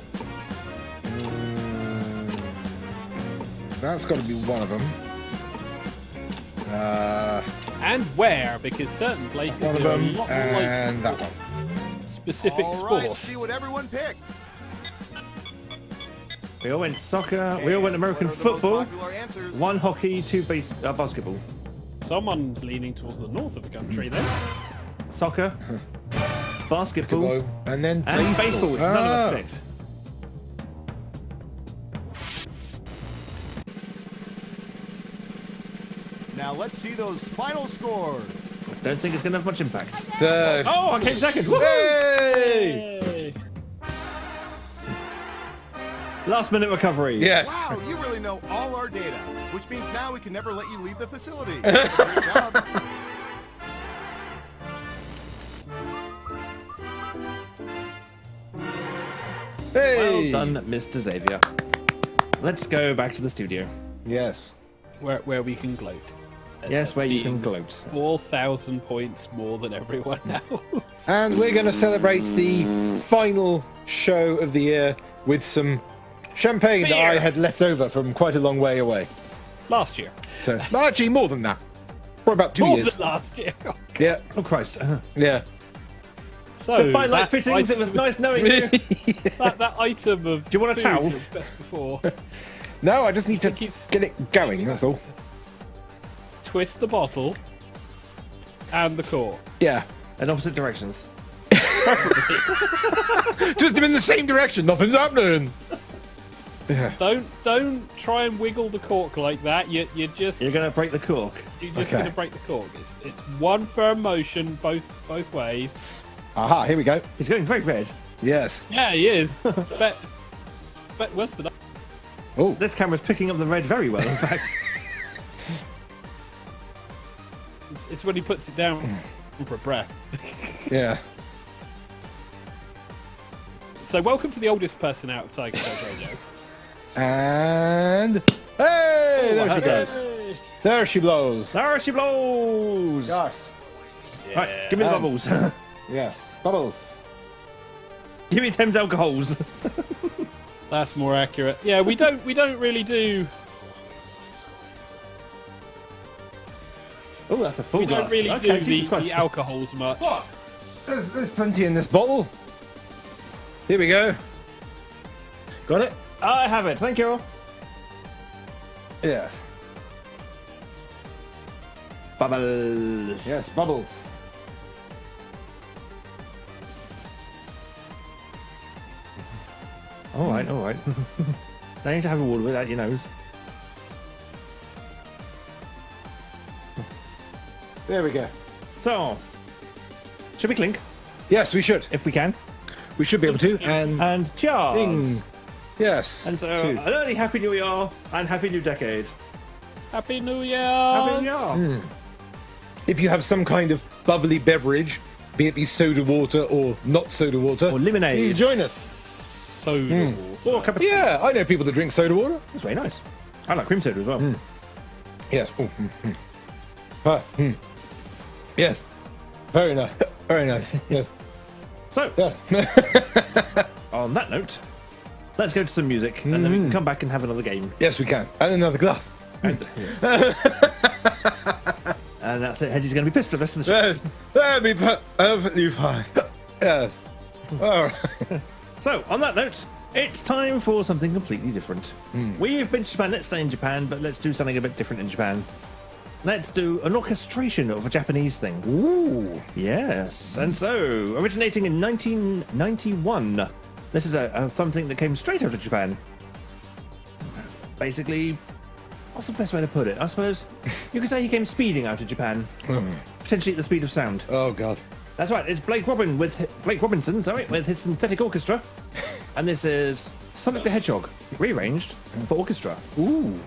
that's got to be one of them. And where, because certain places One of are a them, lot more and that one. like specific All right, sports. let's see what everyone picked. We all went soccer. We all went And American what are the most football. popular answers? 1 hockey, 2 basketball. Someone's leaning towards the north of the country then. Soccer, basketball, Basketball, and then and baseball, which none of us Ah. picked. Now let's see those final scores. Don't think it's going to have much impact. Third. Oh, I came second. Woohoo! Hey! Hey. Last minute recovery. Yes. Wow, you really know all our data, which means now we can never let you leave the facility. Great job. Hey. Well done, Mr. Xavier. Let's go back to the studio. Yes. Where we can gloat. Yes, where you can Being gloat. 4,000 points more than everyone else. And we're going to celebrate the final show of the year with some champagne that I Beer. had left over from quite a long way away. Last year. So, well, actually, more than that. For about 2 More years. than last year. Yeah, Oh Christ. yeah. So Goodbye, light that fittings. It was item- nice knowing you. that item of. Do you want a food towel? was best before. No, I just need to It keeps- get it going, that's all. Twist the bottle and the cork. Yeah. In opposite directions. Twist them in the same direction, nothing's happening. Yeah. Don't try and wiggle the cork like that. You're just You're gonna break the cork. Okay. gonna break the cork. It's one firm motion both ways. Aha, here we go. He's going very red. Yes. Yeah, he is. It's bet worse than that. Oh, This camera's picking up the red very well, in fact. It's when he puts it down for a breath. yeah. So welcome to the oldest person out of TigerTails Radio. And hey, there she goes. Hey. There she blows. There she blows! Yes. Right, give me the bubbles. Yes. Bubbles. Give me Thames alcohols. That's more accurate. Yeah, we don't really do. Oh, that's a full We glass. don't really Okay, do Jesus Christ. the alcohols much. What? There's plenty in this bottle. Here we go. Got it? I have it, thank you. Yes. Bubbles. Yes, bubbles. All right, all right. Now you need to have a water without your nose. There we go. So, should we clink Yes, we should. if we can? We should be able to. And And cheers. ding. Yes. And so, Two. an early Happy New Year and Happy New Decade. Happy New Year! Happy New Year. If you have some kind of bubbly beverage, be it soda water or not soda water, Or lemonade. please join us. Soda water. Or a cup of Yeah, I know people that drink soda water. That's very nice. I like cream soda as well. Yes. Oh, Yes. Very nice. Very nice. Yes. So, Yeah. on that note, let's go to some music, and then we can come back and have another game. Yes, we can. And another glass. And, and that's it. Hedgie's going to be pissed for the rest of the show. Yes. That'd be perfectly fine. Yes. All right. So, on that note, it's time for something completely different. We've been to Japan, let's stay in Japan, but let's do something a bit different in Japan. Let's do an orchestration of a Japanese thing. Ooh. Yes, and so, originating in 1991, this is something that came straight out of Japan. Basically, what's the best way to put it? I suppose you could say he came speeding out of Japan, potentially at the speed of sound. Oh, God. That's right, it's Blake Robinson with his synthetic orchestra, and this is Sonic the Hedgehog, rearranged for orchestra. Ooh.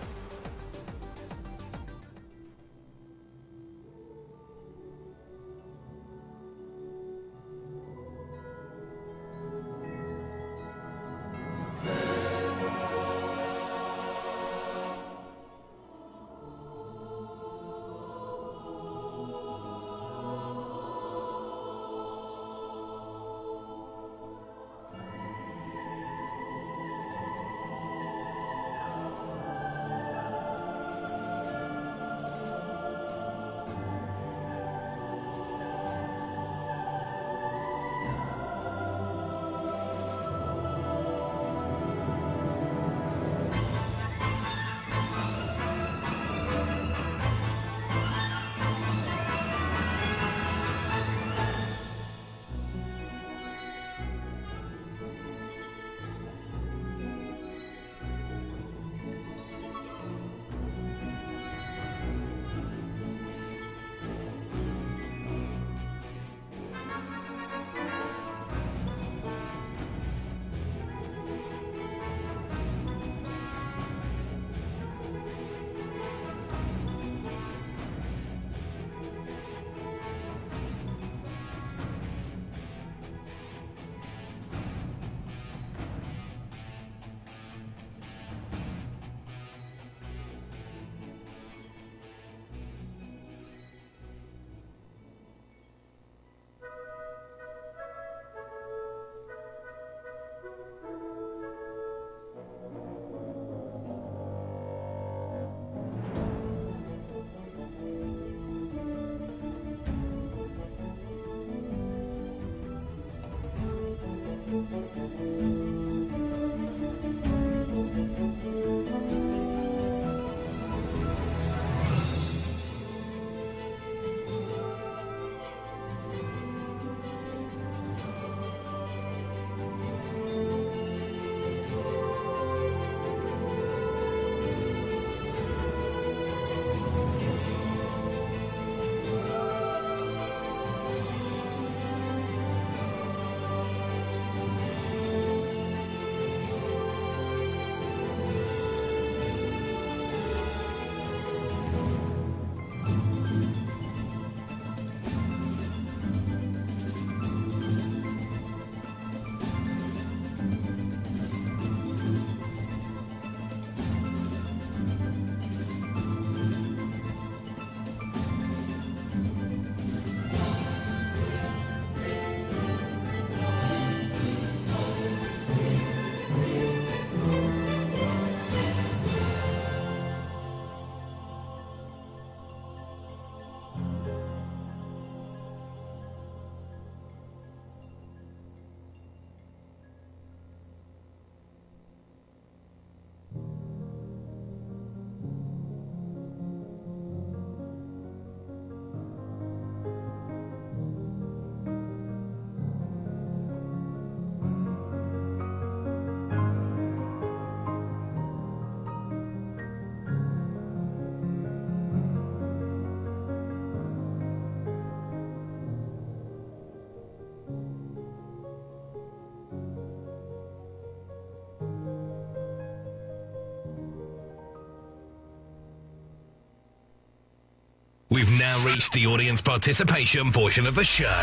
now reached the audience participation portion of the show.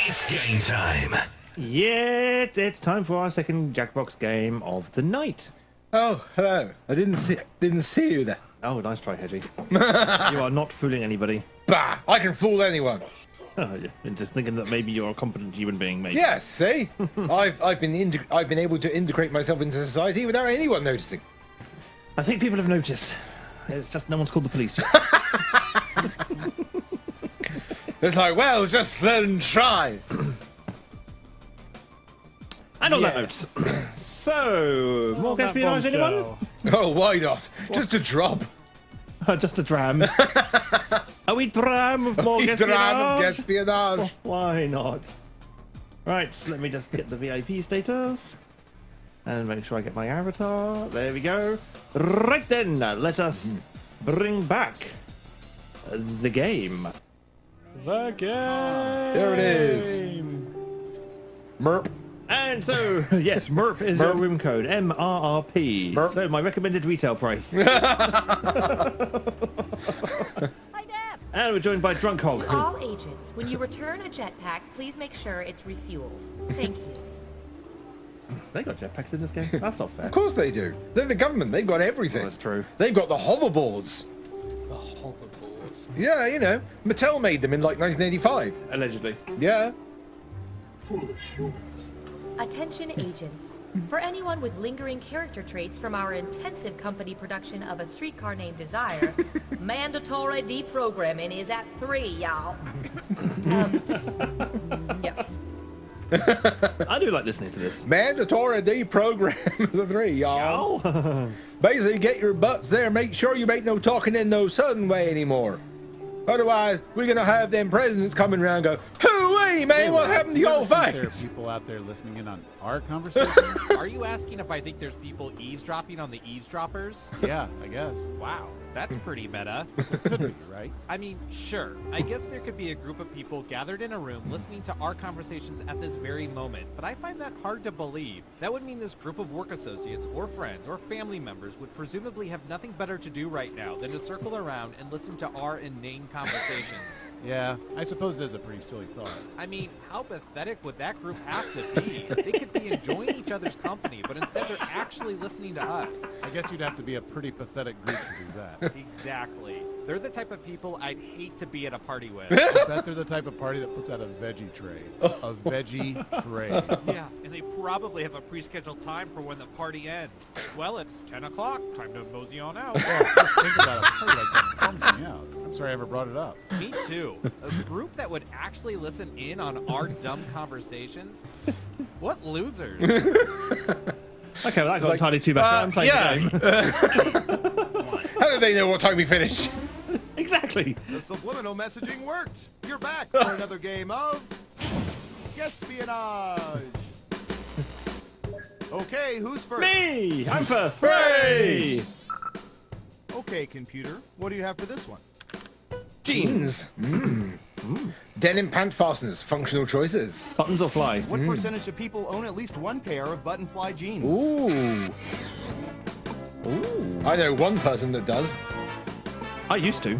It's game time. Yeah, it's time for our second Jackbox game of the night. Oh, hello. I didn't see you there. Oh, nice try, Hedgie. You are not fooling anybody. Bah! I can fool anyone. Oh, yeah. I'm just thinking that maybe you're a competent human being, maybe. Yes, see? I've been able to integrate myself into society without anyone noticing. I think people have noticed. It's just no one's called the police yet. It's like, well, just let them try. And on that note, so, more that espionage, anyone? bombshell. Oh, why not? Just a drop. Just a dram. A wee dram of more A espionage. dram of espionage. Why not? Right, so let me just get the VIP status. And make sure I get my avatar. There we go. Right then, let us bring back the game. The game. There it is. Merp. And so, yes, MERP is your room code. MRRP. MERP. So, my recommended retail price. Hi, Deb. And we're joined by Drunk Hog. To all agents, when you return a jetpack, please make sure it's refueled. Thank you. They got jetpacks in this game? That's not fair. Of course they do. They're the government. They've got everything. Oh, that's true. They've got the hoverboards. The hoverboards. Yeah, you know. Mattel made them in like 1985. Allegedly. Yeah. Attention agents. For anyone with lingering character traits from our intensive company production of A Streetcar Named Desire, mandatory deprogramming is at 3, y'all. Yes. I do like listening to this. Mandatory deprogram is a 3, y'all. Basically, get your butts there. Make sure you make no talking in no southern way anymore. Otherwise, we're going to have them presidents coming around and go, hooey, man, what happened to your There are face? people out there listening in on our conversation. Are you asking if I think there's people eavesdropping on the eavesdroppers? Yeah, I guess. Wow, that's pretty meta. Could be, right? I mean, sure. I guess there could be a group of people gathered in a room listening to our conversations at this very moment, but I find that hard to believe. That would mean this group of work associates or friends or family members would presumably have nothing better to do right now than to circle around and listen to our inane conversations. Yeah, I suppose it is a pretty silly thought. I mean, how pathetic would that group have to be? They could be enjoying each other's company, but instead they're actually listening to us. I guess you'd have to be a pretty pathetic group to do that. Exactly. They're the type of people I'd hate to be at a party with. I bet they're the type of party that puts out a veggie tray. A veggie tray. Yeah, and they probably have a pre-scheduled time for when the party ends. Well, it's 10 o'clock. Time to mosey on out. Well, just think about a party like that bums me out. I'm sorry I ever brought it up. Me too. A group that would actually listen in on our dumb conversations? What losers. Okay, well, that got entirely too bad. I'm playing the game. How do they know what time we finish? Exactly. The subliminal messaging worked. You're back for another game of espionage. Okay, who's first? Me! I'm first. Hooray! Okay, computer. What do you have for this one? Jeans. Denim pant fasteners. Functional choices. Buttons or fly? What percentage of people own at least one pair of button fly jeans? Ooh. Ooh. I know one person that does. I used to.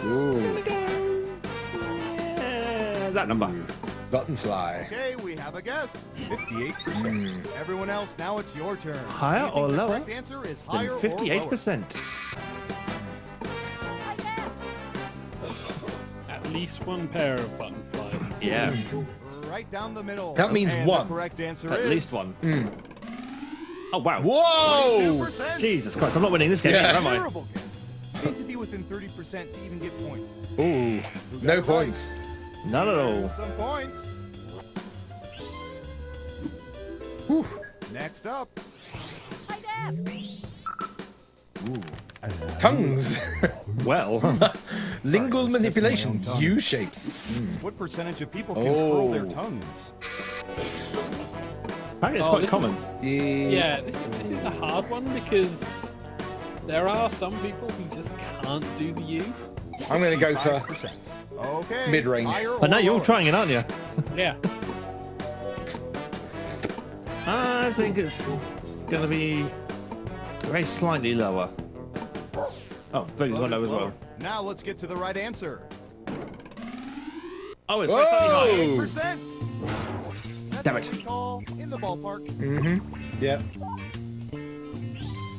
Ooh. Yeah, that number. Button fly. Okay, we have a guess. 58%. Everyone else, now it's your turn. Higher Do you or think the lower correct answer is Then higher or lower? 58%. At least one pair of button fly. Yeah. Right down the middle. That means And one. The correct answer At is least one. Oh, wow. Whoa! 2%. Jesus Christ, I'm not winning this game, Yes. either, am I? Terrible guess. You need to be within 30% to even get points. Ooh. No points. None at all. Some points. Whew. Next up. Hi, Deb. Tongues. Well, Lingual manipulation. U-shapes. What percentage of people can curl their Oh. tongues? I think it's Oh, quite this common. Yeah, this is a hard one because there are some people who just can't do the U. I'm going to go for 5%. Okay. Mid-range. higher But now or you're lower? trying it, aren't you? Yeah. I think it's going to be very slightly lower. Oh, Blue's one low as well. Now let's get to the right answer. Oh, it's slightly high. 8%. Damn That's it. what we call in the ballpark. Yeah.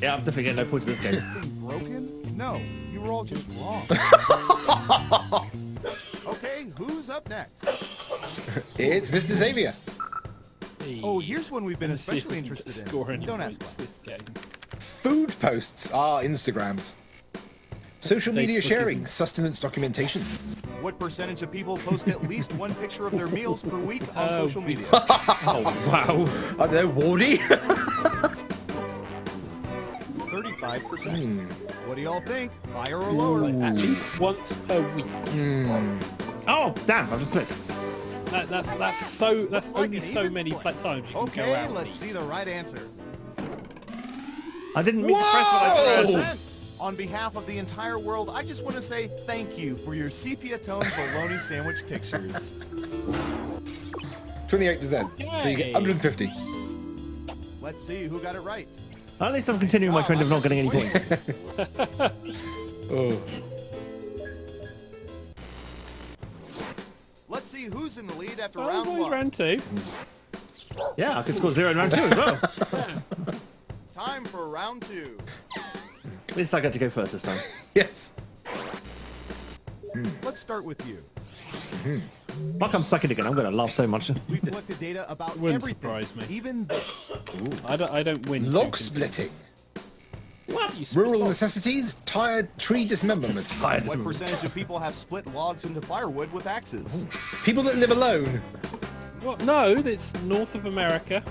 Yeah, I'm definitely getting no points in this game. Is this thing broken? No, you were all just wrong. Okay, who's up next? It's Mr. Xavier. Oh, here's one we've been Let's see if especially we can interested score in. any Don't ask points why. this game. Food posts are Instagrams. Social media Facebook sharing, isn't. sustenance documentation. What percentage of people post at least one picture of their meals per week on social media? Oh, wow. I don't know, Wardy. 35%. What do y'all think? Higher or lower? Like, at least once per week. Oh, damn, I just clicked. That's like only an so even many split. times you can go Okay, out and let's eat. see the right answer. I didn't mean to press what I pressed. 100%. On behalf of the entire world, I just want to say thank you for your sepia-toned bologna sandwich pictures. 28%. So you get Yay. 150. Let's see who got it right. At least I'm continuing my trend of not getting any points. Oh. Let's see who's in the lead after Oh, round there's always one. round 2. Yeah, I could score 0 in round 2 as well. Time for round 2. At least I get to go first this time. Yes. Let's start with you. Like I'm second again, I'm going to laugh so much. We've collected data about Wouldn't everything, surprise me. even this. I don't win. Log too splitting. What? You split Rural logs? necessities. Tired tree dismemberment. What percentage of people have split logs into firewood with axes? People that live alone. What? No, it's North of America.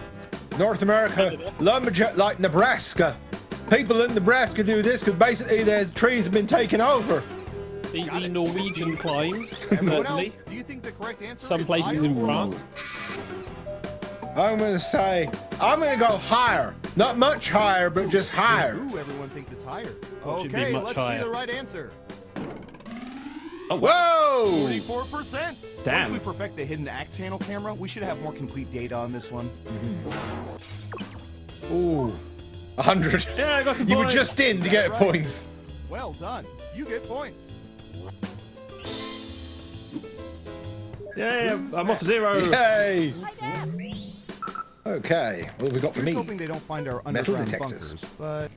North America. Lumberjack like Nebraska. People in Nebraska do this because basically their trees have been taken over. The Norwegian climes, Everyone certainly. else, do you think the correct answer Some is places higher in or France. lower? I'm going to say, I'm going to go higher. Not much higher, but just higher. Ooh, everyone thinks it's higher. It should be Okay, much let's higher. see the right answer. Whoa! 44%. Damn. Once we perfect the hidden axe handle camera, we should have more complete data on this one. Ooh. 100. Yeah, I got some You were points. just in to get Right. points. Well done. You get points. Yeah, I'm off 0. Yay! Okay, what have we got for Here's me? hoping they don't find our Metal underground detectors. bunkers, but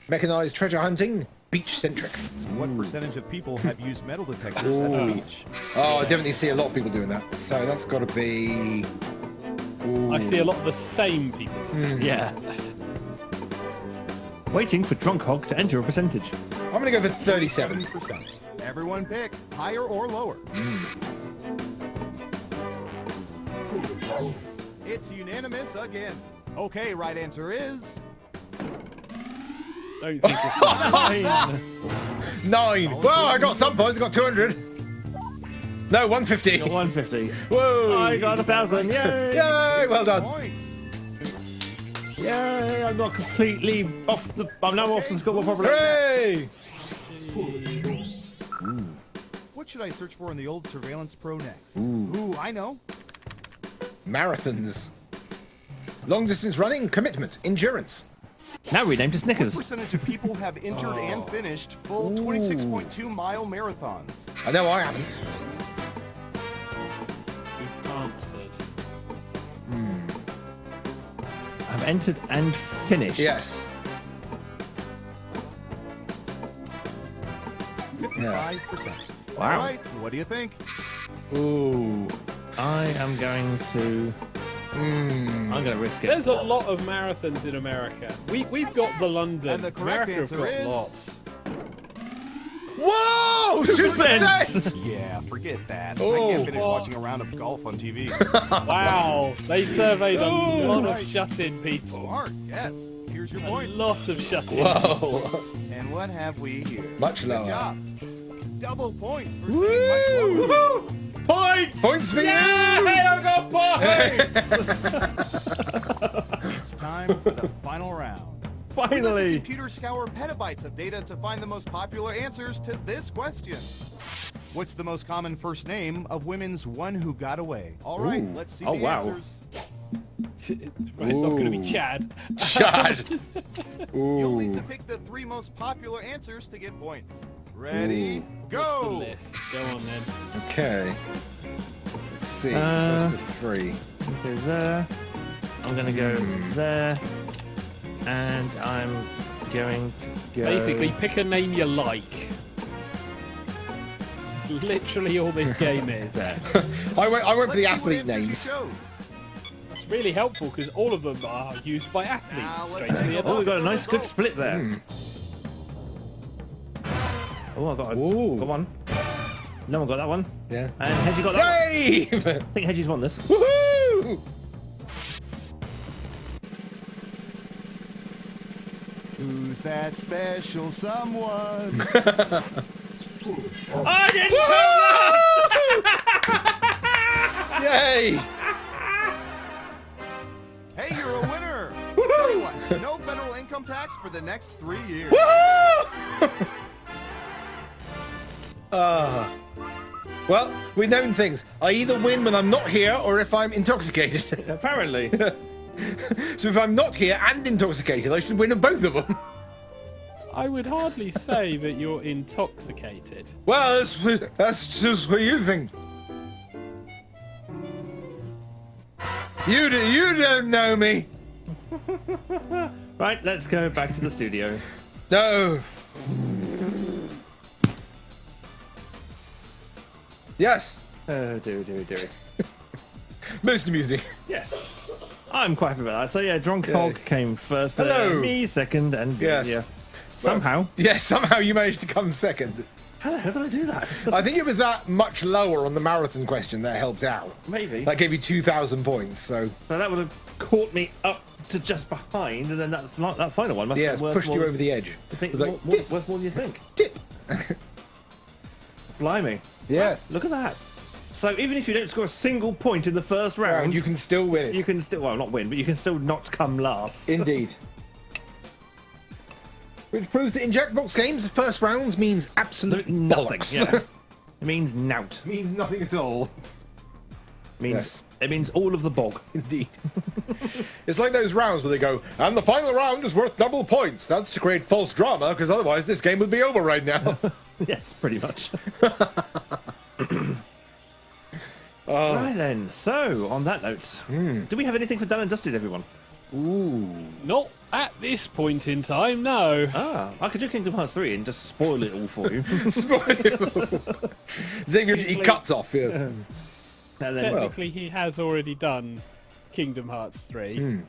Mechanized treasure hunting, beach-centric. what percentage of people have used metal detectors at the beach? Oh, I definitely see a lot of people doing that. So that's got to be... I see a lot of the same people. Yeah. Waiting for Drunk Hog to enter a percentage. I'm going to go for 37. 70%. Everyone pick higher or lower. It's unanimous again. Okay, right answer is... Don't think it's fine. 9. Well, I got some points. I got 200. No, 150. Got 150. Whoa! I got 1,000. Yay! Yay! Well done. Points. Yay! I'm not completely off the. I'm now off the scoreboard properly. Hooray! What should I search for in the old Surveillance Pro next? Ooh, I know. Marathons. Long distance running, commitment, endurance. Now renamed to Snickers. What percentage of people have entered and finished full 26.2-mile marathons? I know I haven't. You've answered. I've entered and finished. Yes. 55%. Wow. All right, what do you think? Ooh. I am going to. I'm going to risk it. There's a lot of marathons in America. We've got the London. And the correct America have answer got is- lots. Whoa! 2%! Yeah, forget that. Oh. I can't finish watching a round of golf on TV. Wow, they surveyed a lot right. of shut-in people. Smart, yes. Here's your A points. lot of shut-in. Whoa. And what have we here? Much Good lower. job. Double points for saying much lower. Woo! Points! Points for Yay! you! I got points! It's time for the final round. We let the Finally. computer scour petabytes of data to find the most popular answers to this question. What's the most common first name of women's one who got away? All right, Ooh. let's see Oh, the wow. answers. Right, not going to be Chad. Chad. You'll need Ooh. to pick the 3 most popular answers to get points. Ready? What's the Go! list? Go on then. Okay. Let's see. First of 3. Go there. I'm gonna go there. And I'm going to go... Basically, pick a name you like. It's literally all this game is. there. I went for Let's the see what athlete answers you names. chose. That's really helpful because all of them are used by Now athletes. let's Strangely take a Oh, enough. we got a look at nice the good results. split there. Oh, I got one. No one got that one. Yeah. And Hedgie got that one. Dave! I think Hedgie's won this. Woohoo! Who's that special someone? I didn't Yay! Hey, you're a winner! Tell you what, no federal income tax for the next 3 years. Well, we've known things. I either win when I'm not here or if I'm intoxicated. Apparently. So if I'm not here and intoxicated, I should win at both of them. I would hardly say that you're intoxicated. Well, that's just what you think. You don't know me. Right, let's go back to the studio. No. Yes. Oh, dear. Most amusing. Yes. I'm quite happy about that. So yeah, Drunk Yay. Hog came first. Hello. Me second, and Yes. yeah. Somehow. Yes, somehow you managed to come second. How the hell did I do that? I think it was that much lower on the marathon question that helped out. Maybe. That gave you 2,000 points, so... So that would have caught me up to just behind, and then that final one must Yeah, have it's worth pushed more, you over the edge. I think It was like, worth more than you think. Dip. Blimey. Yes. Look at that. So even if you don't score a single point in the first round, You can still win it. you can still, well, not win, but you can still not come last. Indeed. Which proves that in Jackbox games, the first rounds means absolute Nothing. bollocks. Yeah. It means nout. means nothing at all. Means, Yes. It means all of the bog. Indeed. It's like those rounds where they go, and the final round is worth double points. That's to create false drama, because otherwise this game would be over right now. Yes, pretty much. Right then. So, on that note, do we have anything for Done and Dusted, everyone? Ooh. Not at this point in time, no. I could do Kingdom Hearts 3 and just spoil it all for you. Zing, he cuts off, yeah. And then, Technically, he has already done Kingdom Hearts 3.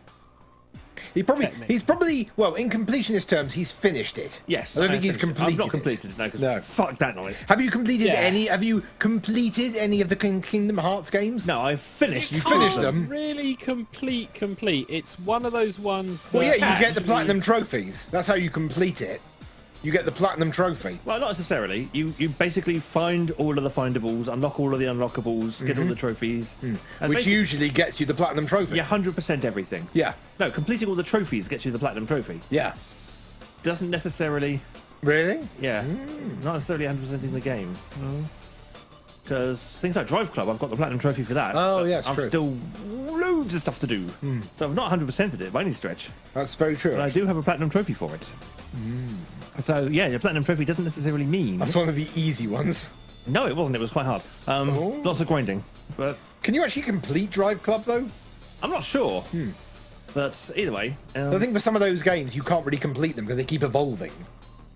He's probably, well, in completionist terms, he's finished it. yes. I don't think he's finished it. completed I've not it. completed it, no, 'cause No. fuck that noise. Have you completed Yeah. have you completed any of the Kingdom Hearts games? No, I've finished. You finished Can't them? Really complete. It's one of those ones that... Well, yeah, you get the actually- platinum trophies. That's how you complete it. You get the platinum trophy. Well, not necessarily. You basically find all of the findables, unlock all of the unlockables, get all the trophies. And Which basically- usually gets you the platinum trophy. Yeah, 100% everything. Yeah. No, completing all the trophies gets you the platinum trophy. Yeah. Doesn't necessarily... Really? Yeah. Not necessarily 100% in the game. Because things like Drive Club, I've got the platinum trophy for that. Oh, but yeah, it's I've true. still loads of stuff to do. So I've not 100%ed it by any stretch. That's very true. But I do have a platinum trophy for it. So, yeah, the platinum trophy doesn't necessarily mean... That's one of the easy ones. No, it wasn't. It was quite hard. Lots of grinding. But Can you actually complete Drive Club, though? I'm not sure. But either way... I think for some of those games, you can't really complete them because they keep evolving.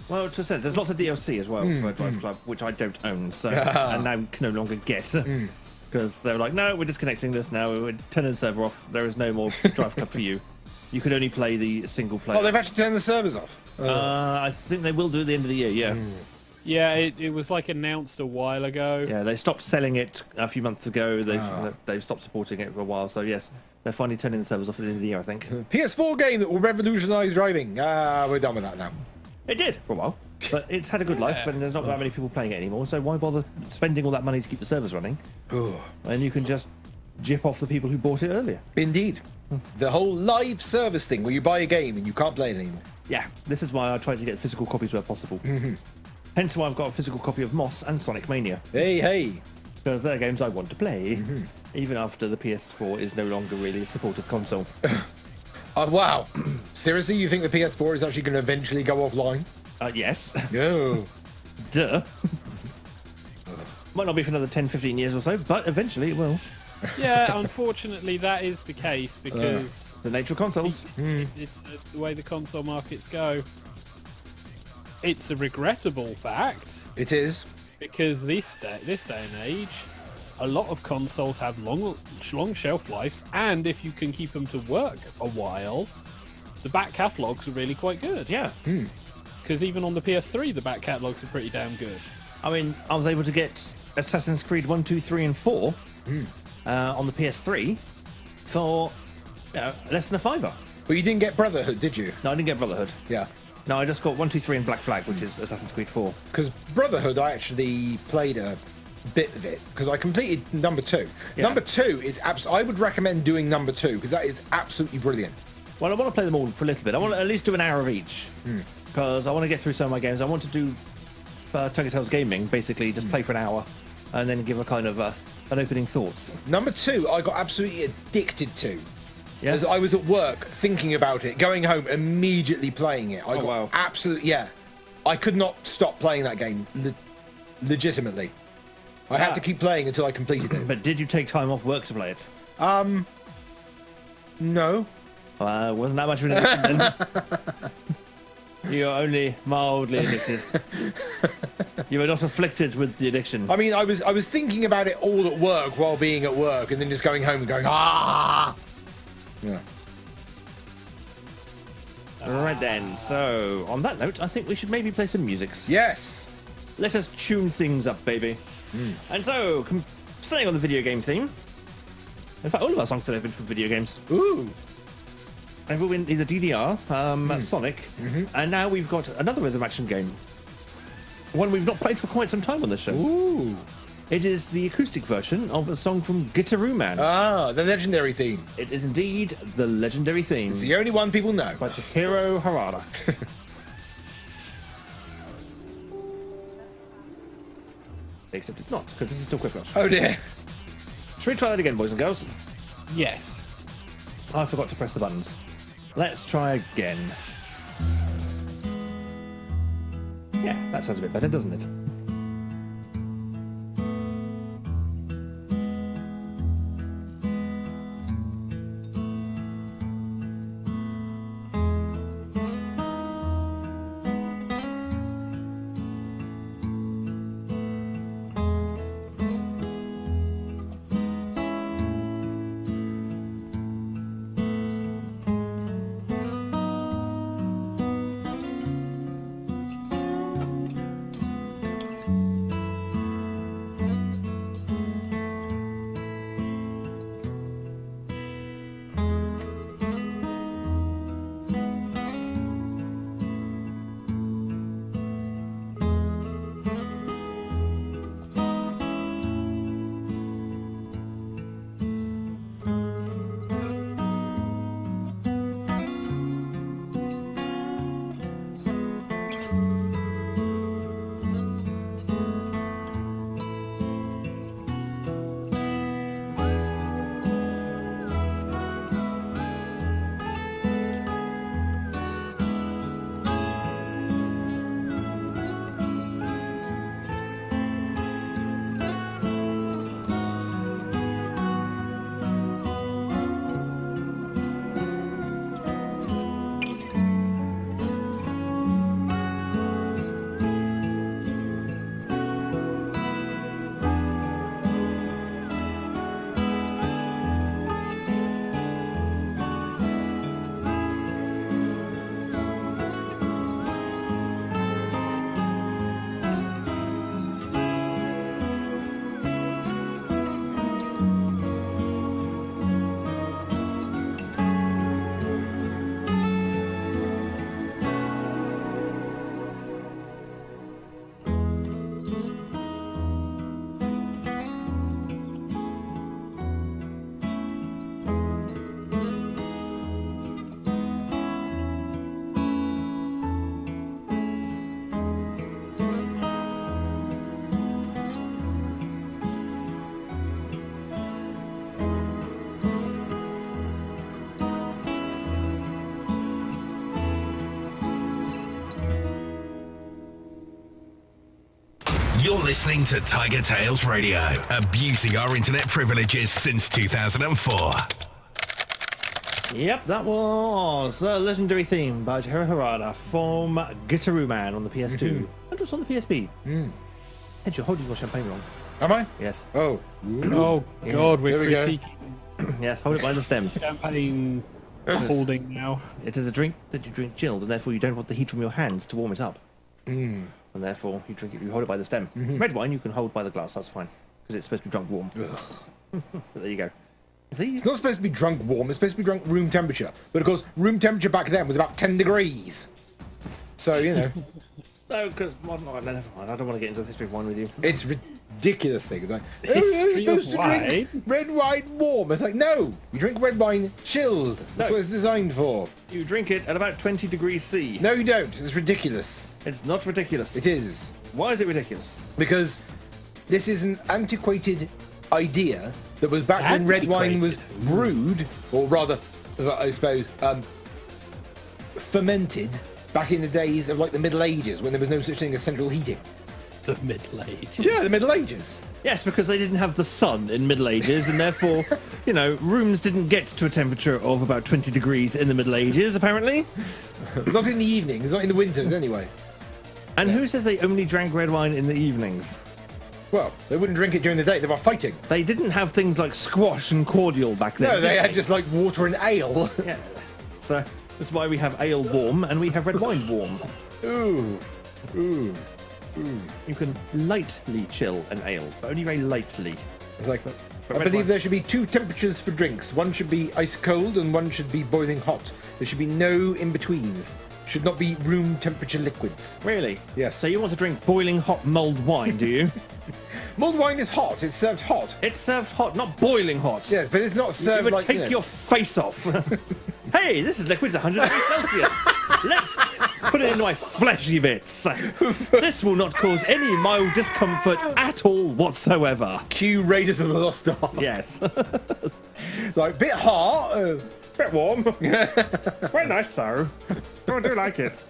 Well, to say, there's lots of DLC as well for Drive Club, which I don't own, so and now can no longer get. Because they were like, no, we're disconnecting this now, we're turning the server off, there is no more Drive Club for you. You can only play the single player. Oh, they've actually turned the servers off. I think they will do at the end of the year, yeah. Yeah, it was like announced a while ago. Yeah, they stopped selling it a few months ago, they've stopped supporting it for a while, so yes, they're finally turning the servers off at the end of the year, I think. PS4 game that will revolutionise driving. We're done with that now. It did, for a while. But it's had a good life, and there's not that many people playing it anymore, so why bother spending all that money to keep the servers running? And you can just jip off the people who bought it earlier. Indeed. The whole live service thing where you buy a game and you can't play it anymore. Yeah, this is why I try to get physical copies where possible. Hence why I've got a physical copy of Moss and Sonic Mania. Hey. Because they're games I want to play, even after the PS4 is no longer really a supported console. Oh, wow. Seriously, you think the PS4 is actually going to eventually go offline? Yes. No. Duh. Might not be for another 10, 15 years or so, but eventually it will. Yeah, unfortunately that is the case because The nature of consoles. it's the way the console markets go. It's a regrettable fact It is. because this day and age, a lot of consoles have long shelf lives, and if you can keep them to work a while, the back catalogs are really quite good. Yeah. Because even on the PS3, the back catalogs are pretty damn good. I mean, I was able to get Assassin's Creed 1, 2, 3, and 4 on the PS3 for less than a £5. But you didn't get Brotherhood, did you? No, I didn't get Brotherhood. Yeah. No, I just got 1, 2, 3 and Black Flag, which is Assassin's Creed 4. Because Brotherhood, I actually played a bit of it because I completed number 2. Yeah. Number 2 is I would recommend doing number 2 because that is absolutely brilliant. Well, I want to play them all for a little bit. I want to at least do an hour of each because I want to get through some of my games. I want to do TigerTails Gaming, basically just play for an hour and then give a kind of an opening thoughts. Number 2, I got absolutely addicted to. Yeah. As I was at work thinking about it, going home, immediately playing it. I got wow. absolutely, I could not stop playing that game, legitimately. I had to keep playing until I completed it. But did you take time off work to play it? No. Wasn't that much of an addiction then? You're only mildly addicted. You were not afflicted with the addiction. I mean, I was thinking about it all at work while being at work, and then just going home and going, ah! Yeah. Right then, so on that note, I think we should maybe play some musics. Yes! Let us tune things up, baby. And so, staying on the video game theme, in fact, all of our songs today have been from video games. Ooh! They've all been either DDR, Sonic, and now we've got another rhythm action game. One we've not played for quite some time on this show. Ooh! It is the acoustic version of a song from Guitaroo Man. Ah, the legendary theme. It is indeed the legendary theme. It's the only one people know. By Takehiro Harada. Except it's not, because this is still Quick Rush. Oh dear. Should we try that again, boys and girls? Yes. I forgot to press the buttons. Let's try again. Yeah, that sounds a bit better, doesn't it? You're listening to Tiger Tales Radio, abusing our internet privileges since 2004. Yep, that was the legendary theme by Tohiro Harada from Guitaroo Man on the PS2. And just on the PSP. And you're holding your champagne wrong. Am I? Yes. Oh. Oh God, we're There we go. critiquing Yes, hold it by the stem. champagne holding now. It is a drink that you drink chilled, and therefore you don't want the heat from your hands to warm it up. And therefore you drink it, you hold it by the stem. Red wine you can hold by the glass, that's fine. Because it's supposed to be drunk warm. But there you go. See? It's not supposed to be drunk warm, it's supposed to be drunk room temperature. But of course, room temperature back then was about 10 degrees. So, you know. No, because never mind. I don't want to get into the history of wine with you. It's ridiculous thing. It's like, History you're of supposed to drink red wine warm. It's like, no, you drink red wine chilled. That's what it's designed for. You drink it at about 20 degrees C. No, you don't. It's ridiculous. It's not ridiculous. It is. Why is it ridiculous? Because this is an antiquated idea that was back when red wine was brewed, or rather, I suppose, fermented back in the days of like the Middle Ages when there was no such thing as central heating. The Middle Ages. Yeah, the Middle Ages. Yes, because they didn't have the sun in Middle Ages, and therefore, you know, rooms didn't get to a temperature of about 20 degrees in the Middle Ages, apparently. Not in the evenings, not in the winters anyway. And who says they only drank red wine in the evenings? Well, they wouldn't drink it during the day, they were fighting. They didn't have things like squash and cordial back then. No, they did had just like water and ale. Yeah. So that's why we have ale warm and we have red wine warm. Ooh. Ooh. You can lightly chill an ale, but only very lightly. It's like, I red believe wine- there should be two temperatures for drinks. One should be ice cold and one should be boiling hot. There should be no in-betweens. Should not be room temperature liquids. Really? Yes. So you want to drink boiling hot mulled wine, do you? Mulled wine is hot. It's served hot. It's served hot, not boiling hot. Yes, but it's not You served would like, take you know. your face off. Hey, this is liquid's 100 degrees Celsius. Let's put it into my fleshy bits. This will not cause any mild discomfort at all whatsoever. Cue Raiders of the Lost Ark. Yes. Like, bit hot. Bit warm. Very nice, though. I do like it.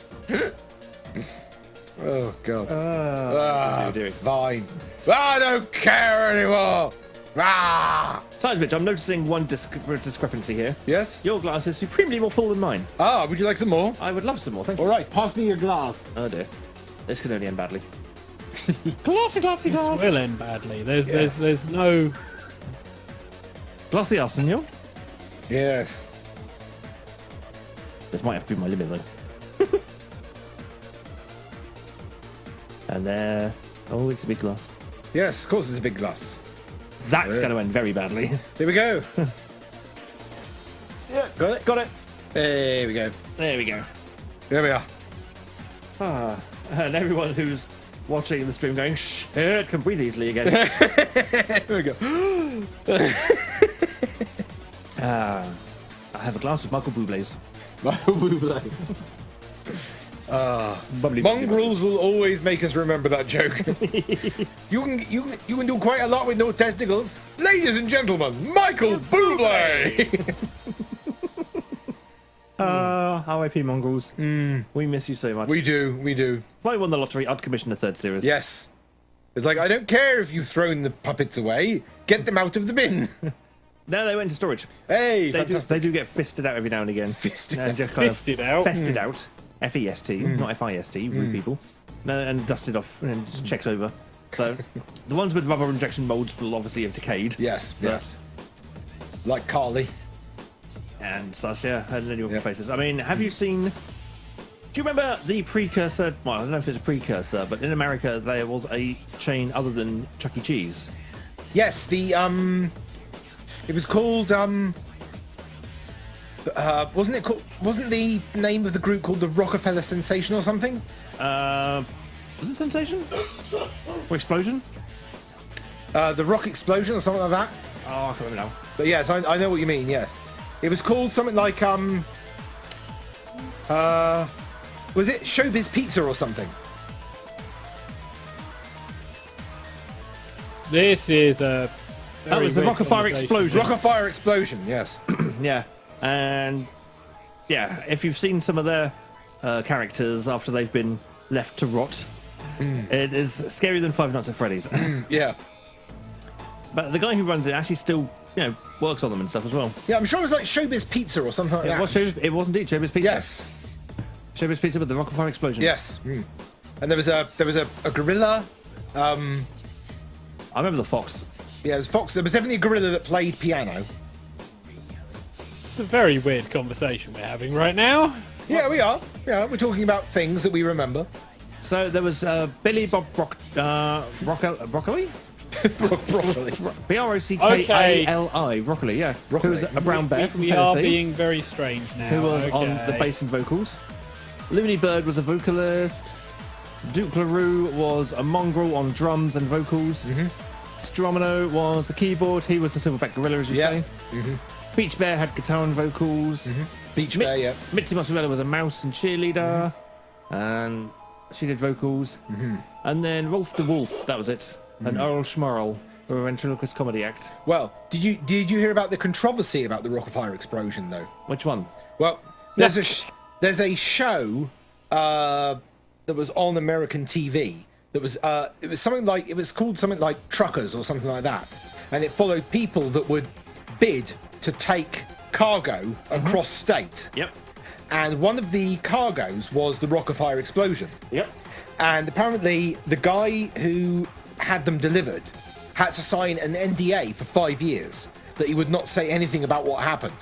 Oh, God. dear. Fine. I don't care anymore. Ah! Besides which, I'm noticing one discrepancy here. Yes? Your glass is supremely more full than mine. Ah, would you like some more? I would love some more, thank you. All right, pass me your glass. Oh dear. This could only end badly. Glassy, glassy, This will end badly. There's no. Glossy Arsenal. Yes. This might have to be my limit though. And there. Oh, it's a big glass. Yes, of course it's a big glass. That's going to end very badly. Here we go. Yeah, got it. Got it. There we go. There we go. There we are. Ah, and everyone who's watching the stream going, shit, can breathe easily again. There we go. I have a glass of Michael Bublé's. Michael Bublé. Bubbly. Mongrels will always make us remember that joke. you can do quite a lot with no testicles. Ladies and gentlemen, Michael Bublé. R.I.P. Mongrels. We miss you so much. We do. If I won the lottery, I'd commission a third series. Yes. It's like, I don't care if you've thrown the puppets away. Get them out of the bin. No, they went into storage. Hey, They do get fisted out every now and again. Fisted And just kind of Fisted out? Fested out. F-E-S-T, not F-I-S-T, rude people. No, and dusted off and just checked over. So the ones with rubber injection molds will obviously have decayed. Yes, but- yes. Like Carly. And such, yeah, and then your faces. I mean, have you seen... Do you remember the precursor... Well, I don't know if it's a precursor, but in America there was a chain other than Chuck E. Cheese. Yes, the it was called wasn't it called? Wasn't the name of the group called the Rockefeller Sensation or something? Was it Sensation? Or Explosion? The Rock Explosion or something like that. Oh, I can't remember now. But yes, I know what you mean. Yes, it was called something like was it Showbiz Pizza or something? This is a. That was the Rockafire Explosion. Rockafire Explosion. Yes. Yeah, and yeah, if you've seen some of their characters after they've been left to rot, It is scarier than Five Nights at Freddy's. Yeah. But the guy who runs it actually still, works on them and stuff as well. Yeah, I'm sure it was like Showbiz Pizza or something like that. It was indeed Showbiz Pizza. Yes. Showbiz Pizza with the Rocket Fire explosion. Yes. And there was a gorilla. I remember the fox. Yeah, it was fox. There was definitely a gorilla that played piano. It's a very weird conversation we're having right now. Yeah, we are. Yeah, we're talking about things that we remember. So there was Billy Bob Broccoli? Broccoli. B-R-O-C-K-A-L-I. Broccoli, yeah. Who was a brown bear from We are Tennessee. being very strange now. Who was on the bass and vocals. Looney Bird was a vocalist. Duke LaRue was a mongrel on drums and vocals. Stromino was the keyboard. He was the silverback gorilla, as you say. Beach Bear had guitar and vocals. Beach Bear, yeah. Mitzi Mozzarella was a mouse and cheerleader. And she did vocals. And then Rolf the Wolf, that was it. And Earl Schmurl were a ventriloquist comedy act. Well, did you hear about the controversy about the Rocket Fire explosion, though? Which one? Well, there's a show that was on American TV that was it was called something like Truckers or something like that, and it followed people that would bid to take cargo across state. Yep. And one of the cargoes was the Rocket Fire explosion. Yep. And apparently the guy who had them delivered had to sign an NDA for 5 years that he would not say anything about what happened.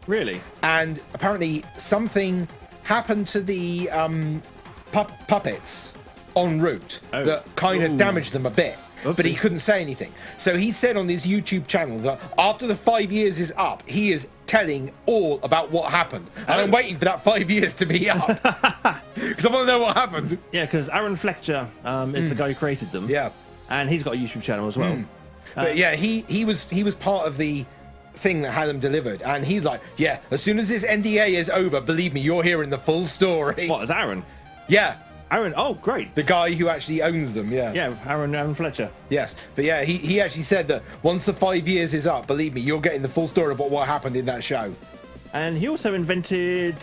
Really? And apparently something happened to the puppets en route that kind of damaged them a bit. But he couldn't say anything. So he said on his YouTube channel that after the 5 years is up, he is telling all about what happened. And I'm waiting for that 5 years to be up. Because I want to know what happened. Yeah, because Aaron Fletcher is the guy who created them. Yeah. And he's got a YouTube channel as well. But yeah, he was part of the thing that had them delivered. And he's like, yeah, as soon as this NDA is over, believe me, you're hearing the full story. What, is Aaron? Yeah. Aaron, oh, great. The guy who actually owns them, yeah. Yeah, Aaron Fletcher. Yes, but yeah, he actually said that once the 5 years is up, believe me, you're getting the full story about what happened in that show. And he also invented,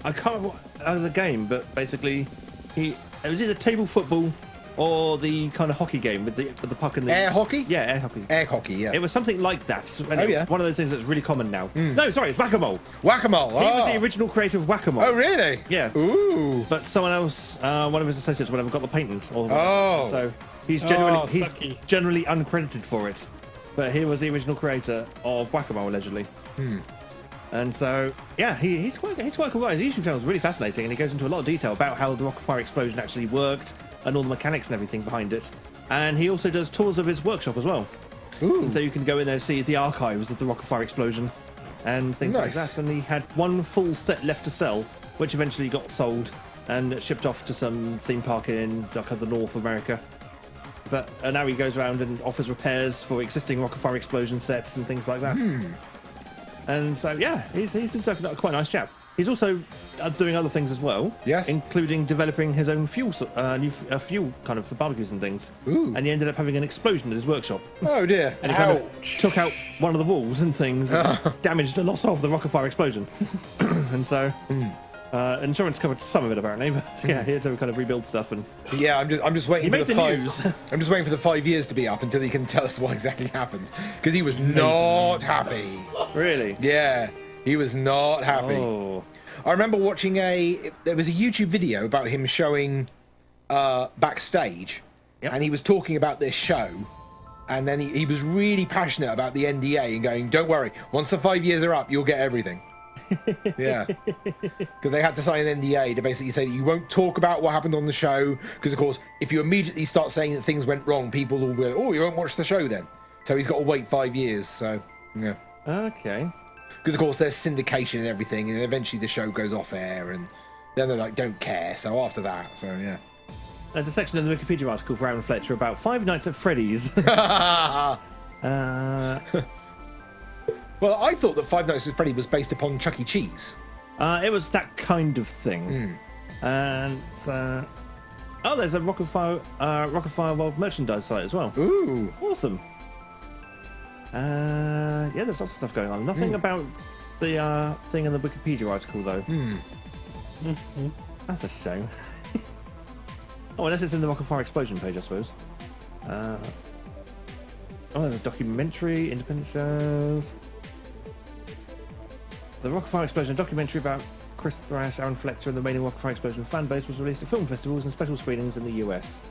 I can't remember the game, but basically, it was either table football or the kind of hockey game with the puck and the... Air hockey? Yeah, air hockey. Air hockey, yeah. It was something like that. Oh, yeah. One of those things that's really common now. No, sorry, it's Whack-A-Mole. Whack-A-Mole, He was the original creator of Whack-A-Mole. Oh, really? Yeah. Ooh. But someone else, one of his associates, whatever, got the patent. Oh. So he's generally uncredited for it. But he was the original creator of Whack-A-Mole, allegedly. And so, yeah, he's quite cool guy. His YouTube channel is really fascinating, and he goes into a lot of detail about how the Rocket Fire explosion actually worked, and all the mechanics and everything behind it. And he also does tours of his workshop as well. Ooh. And so you can go in there and see the archives of the Rocket Fire explosion and things like that. And he had one full set left to sell, which eventually got sold and shipped off to some theme park in the North America. But now he goes around and offers repairs for existing Rocket Fire explosion sets and things like that. And so, yeah, he seems like quite a nice chap. He's also doing other things as well. Yes. Including developing his own fuel, new fuel kind of for barbecues and things. Ooh. And he ended up having an explosion in his workshop. Oh dear. And he kind of took out one of the walls and things, and damaged a lot of the Rocket Fire explosion. And so, insurance covered some of it apparently. But yeah, he had to kind of rebuild stuff. And yeah, I'm just waiting. He for made the news. I'm just waiting for the 5 years to be up until he can tell us what exactly happened, because he was not happy. Really? Yeah, he was not happy. Oh. I remember watching there was a YouTube video about him showing backstage, and he was talking about this show, and then he was really passionate about the NDA and going, don't worry, once the 5 years are up, you'll get everything. Yeah, because they had to sign an NDA to basically say that you won't talk about what happened on the show, because of course, if you immediately start saying that things went wrong, people will go, oh, you won't watch the show then. So he's got to wait 5 years, so, yeah. Okay. Because, of course, there's syndication and everything, and eventually the show goes off air, and then they're like, don't care. So after that, so yeah. There's a section in the Wikipedia article for Aaron Fletcher about Five Nights at Freddy's. Well, I thought that Five Nights at Freddy was based upon Chuck E. Cheese. It was that kind of thing. And oh, there's a Rocket Fire World merchandise site as well. Ooh, awesome. Yeah, there's lots of stuff going on. Nothing about the thing in the Wikipedia article, though. That's a shame. Oh, unless it's in the Rock and Fire Explosion page, I suppose. There's a documentary, independent shows. The Rock and Fire Explosion documentary about Chris Thrash, Aaron Flechter, and the remaining Rock and Fire Explosion fan base was released at film festivals and special screenings in the US.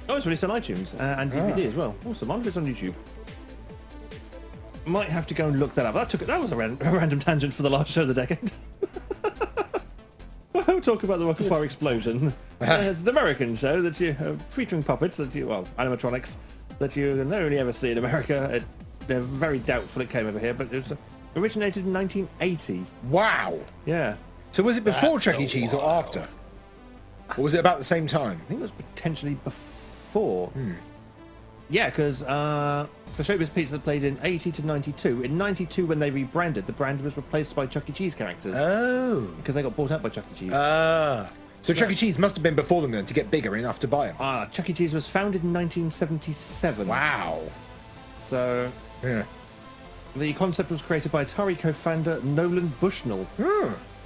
It's released on iTunes and DVD as well. Awesome. I wonder if it's on YouTube. Might have to go and look that up. That was a random tangent for the last show of the decade. We'll talk about the Rock and Fire Explosion. It's an American show that featuring puppets animatronics that you can only ever see in America. They're very doubtful it came over here, but it was originated in 1980. Wow. Yeah. So was it before Chuck E. Cheese or after? Or was it about the same time? I think it was potentially before. Yeah, because for Showbiz Pizza played in 80 to 92. In 92, when they rebranded, the brand was replaced by Chuck E. Cheese characters. Oh. Because they got bought out by Chuck E. Cheese. So Chuck E. Cheese must have been before them then to get bigger enough to buy them. Chuck E. Cheese was founded in 1977. Wow. So... Yeah. The concept was created by Atari co-founder Nolan Bushnell.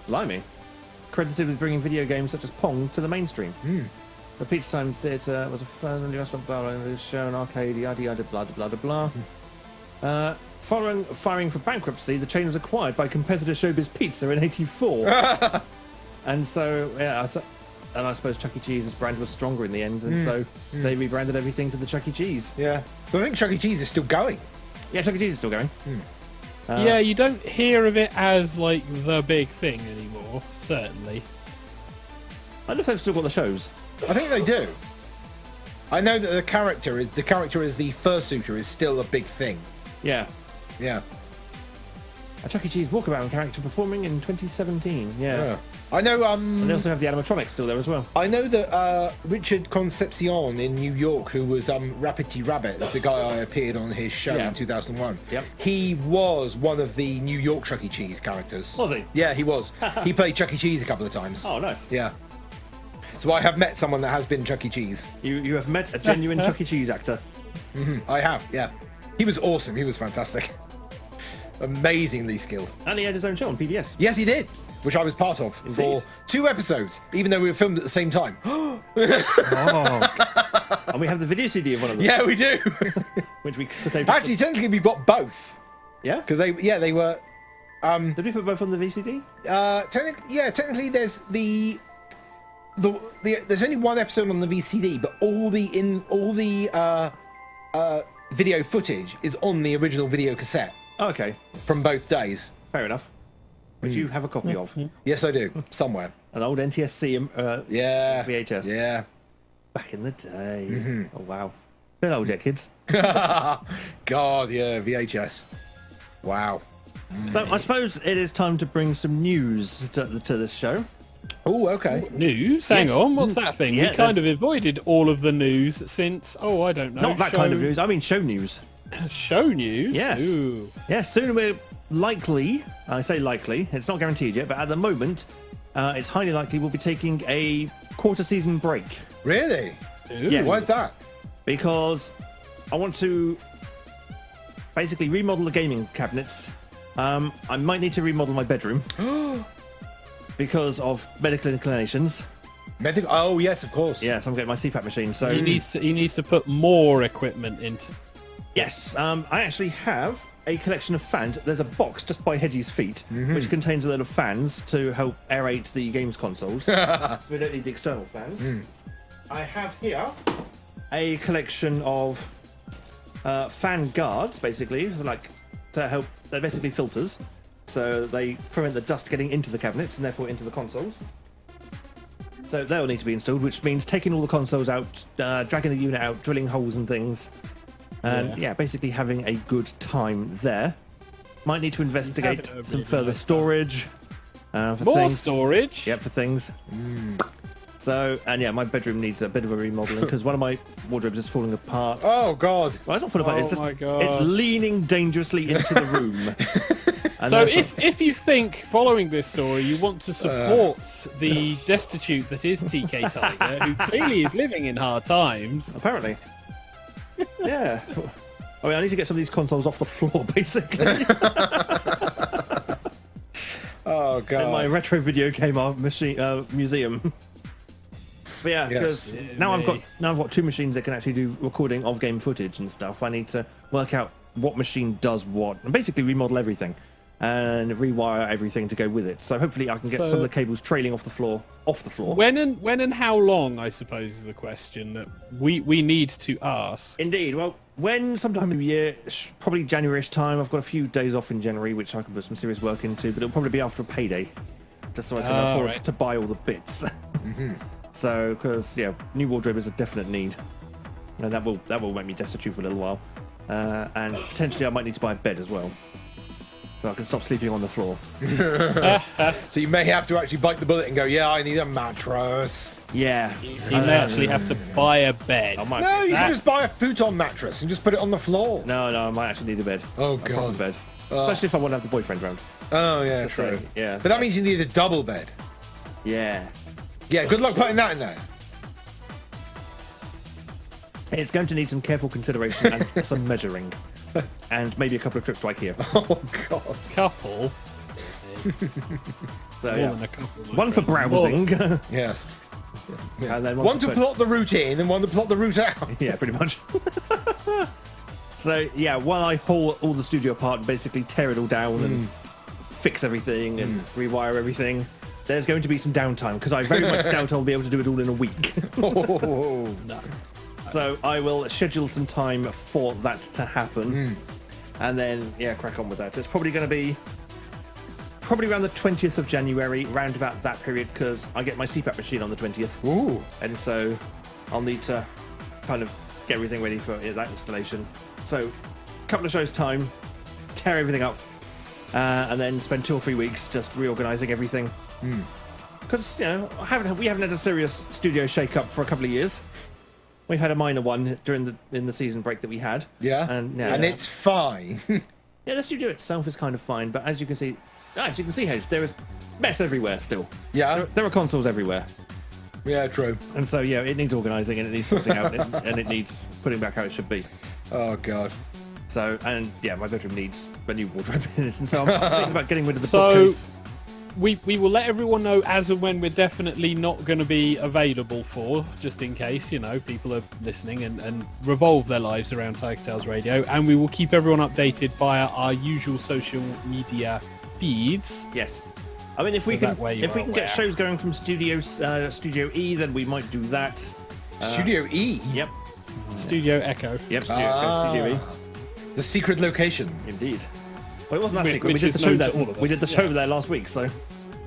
Blimey. Credited with bringing video games such as Pong to the mainstream. The Pizza Time Theatre was a family restaurant, show, an arcade, yada yada, blah blah blah blah. Following filing for bankruptcy, the chain was acquired by competitor Showbiz Pizza in '84. And so, and I suppose Chuck E. Cheese's brand was stronger in the end, and so they rebranded everything to the Chuck E. Cheese. Yeah. But I think Chuck E. Cheese is still going. Yeah, Chuck E. Cheese is still going. Yeah, you don't hear of it as like the big thing anymore. Certainly. I don't know if they've still got the shows. I think they do. I know that the character as the fursuiter is still a big thing. Yeah. Yeah. A Chuck E. Cheese walkabout character performing in 2017. Yeah. I know. And they also have the animatronics still there as well. I know that Richard Concepcion in New York, who was Rabbity Rabbit, that's the guy I appeared on his show in 2001. Yep. He was one of the New York Chuck E. Cheese characters. Was he? Yeah, he was. He played Chuck E. Cheese a couple of times. Oh, nice. Yeah. So I have met someone that has been Chuck E. Cheese. You have met a genuine Chuck E. Cheese actor. I have, yeah. He was awesome. He was fantastic. Amazingly skilled. And he had his own show on PBS. Yes, he did. Which I was part of for 2 episodes, even though we were filmed at the same time. And we have the video CD of one of them. Yeah, we do. Which we could have actually, technically, we bought both. Yeah? Because they were. Did we put both on the VCD? Technically, there's there's only one episode on the VCD, but all the video footage is on the original video cassette. Oh, okay. From both days. Fair enough. Which you have a copy of. Yes, I do. Somewhere. An old NTSC VHS. Yeah. Back in the day. Oh, wow. Bit old yet, kids. God, yeah, VHS. Wow. So I suppose it is time to bring some news to this show. Oh, okay. News? Hang on, what's that thing? Yeah, we kind of avoided all of the news since, I don't know. Not that kind of news, I mean show news. Show news? Yes. Ooh. Yeah, soon we're likely, I say likely, it's not guaranteed yet, but at the moment, it's highly likely we'll be taking a quarter season break. Really? Yes. Why's that? Because I want to basically remodel the gaming cabinets. I might need to remodel my bedroom. Because of medical inclinations. Oh, yes, of course. Yes, I'm getting my CPAP machine. So He needs to put more equipment into... Yes, I actually have a collection of fans. There's a box just by Hedgie's feet, which contains a load of fans to help aerate the games consoles. So we don't need the external fans. I have here a collection of fan guards, basically, to help. They're basically filters, so they prevent the dust getting into the cabinets and therefore into the consoles. So they'll need to be installed, which means taking all the consoles out, dragging the unit out, drilling holes and things. And yeah, basically having a good time there. Might need to investigate some further storage. For more things. storage? Yep, for things. So, and yeah, my bedroom needs a bit of a remodeling because one of my wardrobes is falling apart. Oh, God. Well, it's not falling apart, it's just, my God. it's leaning dangerously into the room. So if you think, following this story, you want to support the destitute that is TK Tiger, who clearly is living in hard times... Apparently. Yeah. I mean, I need to get some of these consoles off the floor, basically. Oh, God. In my retro video game art museum. But yeah, Yes. because now I've got 2 machines that can actually do recording of game footage and stuff. I need to work out what machine does what, and basically remodel everything and rewire everything to go with it. So hopefully I can get some of the cables trailing off the floor. When and how long, I suppose, is the question that we need to ask. Indeed. Well, when sometime in the year, probably January-ish time. I've got a few days off in January, which I can put some serious work into, but it'll probably be after a payday, just so I can afford to buy all the bits. So, because new wardrobe is a definite need, and that will make me destitute for a little while, and potentially I might need to buy a bed as well, so I can stop sleeping on the floor. So you may have to actually bite the bullet and go, yeah, I need a mattress. Yeah. You may actually have to buy a bed. No, you can just buy a futon mattress and just put it on the floor. No, I might actually need a bed. Oh, A God. proper bed. Especially if I want to have the boyfriend round. Oh, yeah, Just true. saying, yeah. But that means you need a double bed. Yeah. Yeah, good luck putting that in there. It's going to need some careful consideration and some measuring. And maybe a couple of trips to IKEA. Oh, God. Couple. So, More yeah. than a couple, my One for friend. browsing. Yes. And then One to plot the route in and one to plot the route out. Yeah, pretty much. So, yeah, while I haul all the studio apart and basically tear it all down and fix everything and rewire everything, there's going to be some downtime, because I very much doubt I'll be able to do it all in a week. Oh, No. So I will schedule some time for that to happen. And then, crack on with that. It's probably going to be around the 20th of January, round about that period, because I get my CPAP machine on the 20th. Ooh. And so I'll need to kind of get everything ready for that installation. So a couple of shows time, tear everything up, and then spend 2 or 3 weeks just reorganizing everything. Because we haven't had a serious studio shake-up for a couple of years. We've had a minor one in the season break that we had. Yeah. And it's fine. Yeah, the studio itself is kind of fine, but as you can see, Hedge, there is mess everywhere still. Yeah. There are consoles everywhere. Yeah, true. And so, it needs organising and it needs sorting out and it needs putting back how it should be. Oh, God. So, and my bedroom needs a new wardrobe in it. And so I'm thinking about getting rid of the bookcase. We will let everyone know as and when we're definitely not going to be available for, just in case, people are listening and revolve their lives around TigerTails Radio. And we will keep everyone updated via our usual social media feeds. Yes. I mean, if we can get shows going from Studio E, then we might do that. Studio E? Yep. Studio Echo. Yep, Studio E. The secret location. Indeed. Well, it wasn't that secret. We Which did the is show known there. to all of us. We did the show there last week, so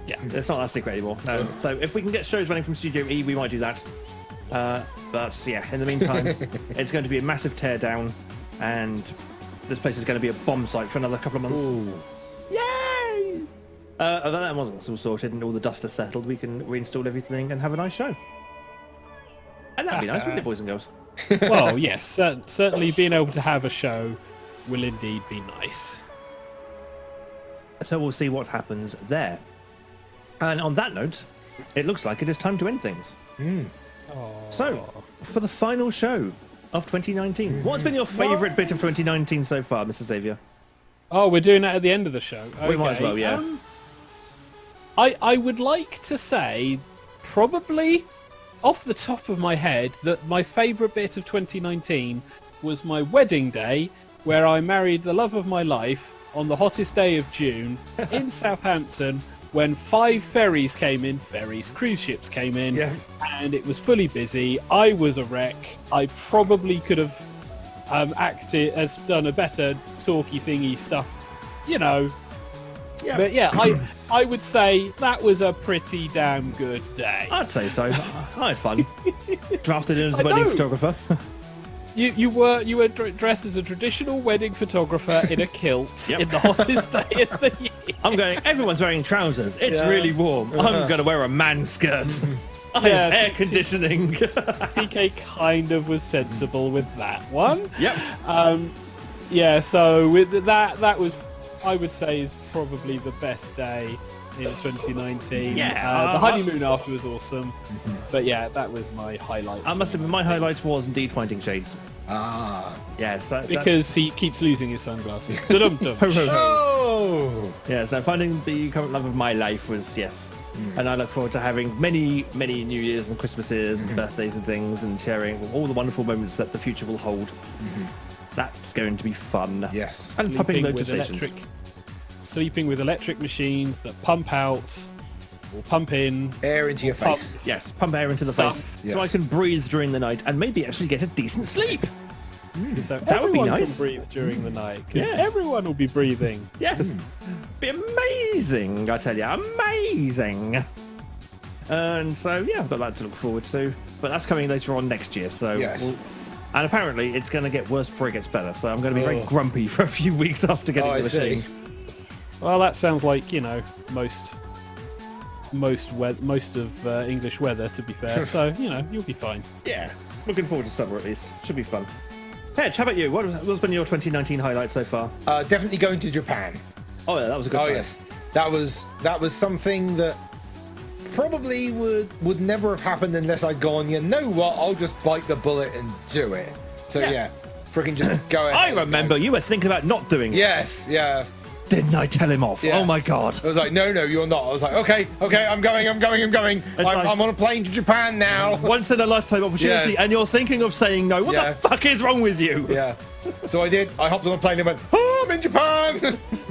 Yeah. it's not that secret anymore. No. So if we can get shows running from Studio E, we might do that. But in the meantime, it's going to be a massive tear down, and this place is going to be a bomb site for another couple of months. Ooh. Yay! That one's all sorted and all the dust has settled. We can reinstall everything and have a nice show. And that'd be nice, wouldn't it, boys and girls? Well, yes, certainly being able to have a show will indeed be nice. So we'll see what happens there. And on that note, it looks like it is time to end things. So, for the final show of 2019, what's been your favourite bit of 2019 so far, Mr. Xavier? Oh, we're doing that at the end of the show. We might as Okay, well, yeah. I would like to say, probably off the top of my head, that my favourite bit of 2019 was my wedding day, where I married the love of my life on the hottest day of June in Southampton, when 5 ferries came in, cruise ships came in, and it was fully busy. I was a wreck. I probably could have done a better talky thingy stuff, Yeah. But I would say that was a pretty damn good day. I'd say so. I had fun. Drafted in as a I wedding know. photographer. You were dressed as a traditional wedding photographer in a kilt in the hottest day of the year. I'm going, everyone's wearing trousers. It's really warm. I'm going to wear a man skirt. I have air conditioning. TK kind of was sensible with that one. Yep. So with that was, I would say, is probably the best day in 2019. The honeymoon after was awesome. But that was my highlight. I must admit, my highlight was indeed finding Shades. Yes. Because he keeps losing his sunglasses. Dum-dum. Ho, ho, ho. Yes, finding the current love of my life was, And I look forward to having many, many New Year's and Christmases and birthdays and things, and sharing all the wonderful moments that the future will hold. That's going to be fun. Yes. And pumping loads of stations. Sleeping with electric machines that pump out or pump in Air into your pump- face. Yes, pump air into the Stuff. face, so I can breathe during the night and maybe actually get a decent sleep. So That would be everyone nice. can breathe during the night. 'Cause Yes. everyone will be breathing. Yes, be amazing, I tell you, amazing. And so yeah, I've got that to look forward to, but that's coming later on next year. So Yes. and apparently it's going to get worse before it gets better. So I'm going to be very grumpy for a few weeks after getting Oh, the I see. machine. Well, that sounds like, you know, most of English weather, to be fair. So, you know, you'll be fine. Yeah, looking forward to summer at least. Should be fun. Hedge, how about you? What's been your 2019 highlight so far? Definitely going to Japan. Oh yeah, that was a good Oh time. yes, that was something that probably would never have happened unless I'd gone, you know what, I'll just bite the bullet and do it. So yeah, freaking just go ahead. I remember you were thinking about not doing it. Yes, yeah. Didn't I tell him off? Yes. Oh my god. I was like, no, you're not. I was like, okay, I'm going. I'm on a plane to Japan now. Once in a lifetime opportunity, Yes. and you're thinking of saying no. What Yeah. the fuck is wrong with you? Yeah. So I did. I hopped on a plane and went, oh, I'm in Japan.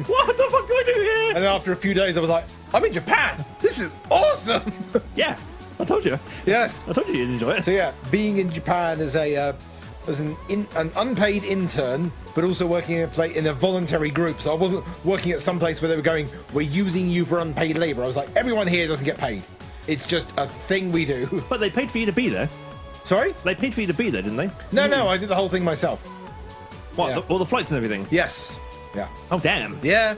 What the fuck do I do here? And then after a few days, I was like, I'm in Japan. This is awesome. Yeah, I told you. Yes. I told you you'd enjoy it. So yeah, being in Japan as an unpaid intern, but also working in a voluntary group. So I wasn't working at some place where they were going, we're using you for unpaid labour. I was like, everyone here doesn't get paid. It's just a thing we do. But they paid for you to be there. Sorry? They paid for you to be there, didn't they? No, I did the whole thing myself. What? Yeah. All the flights and everything? Yes. Yeah. Oh damn. Yeah.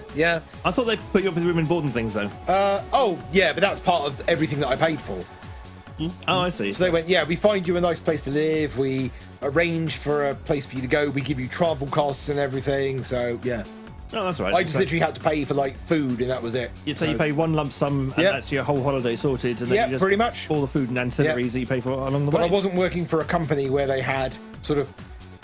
I thought they put you up with room and board and things though. Oh, yeah, but that's part of everything that I paid for. Oh, I see. So they went, yeah, we find you a nice place to live. We arrange for a place for you to go. We give you travel costs and everything. So, yeah. Oh, that's right. I just literally had to pay for, like, food, and that was it. So you pay one lump sum, and Yep. that's your whole holiday sorted, and then Yep, you just pretty much. all the food and ancillaries that you pay for along the But way. I wasn't working for a company where they had sort of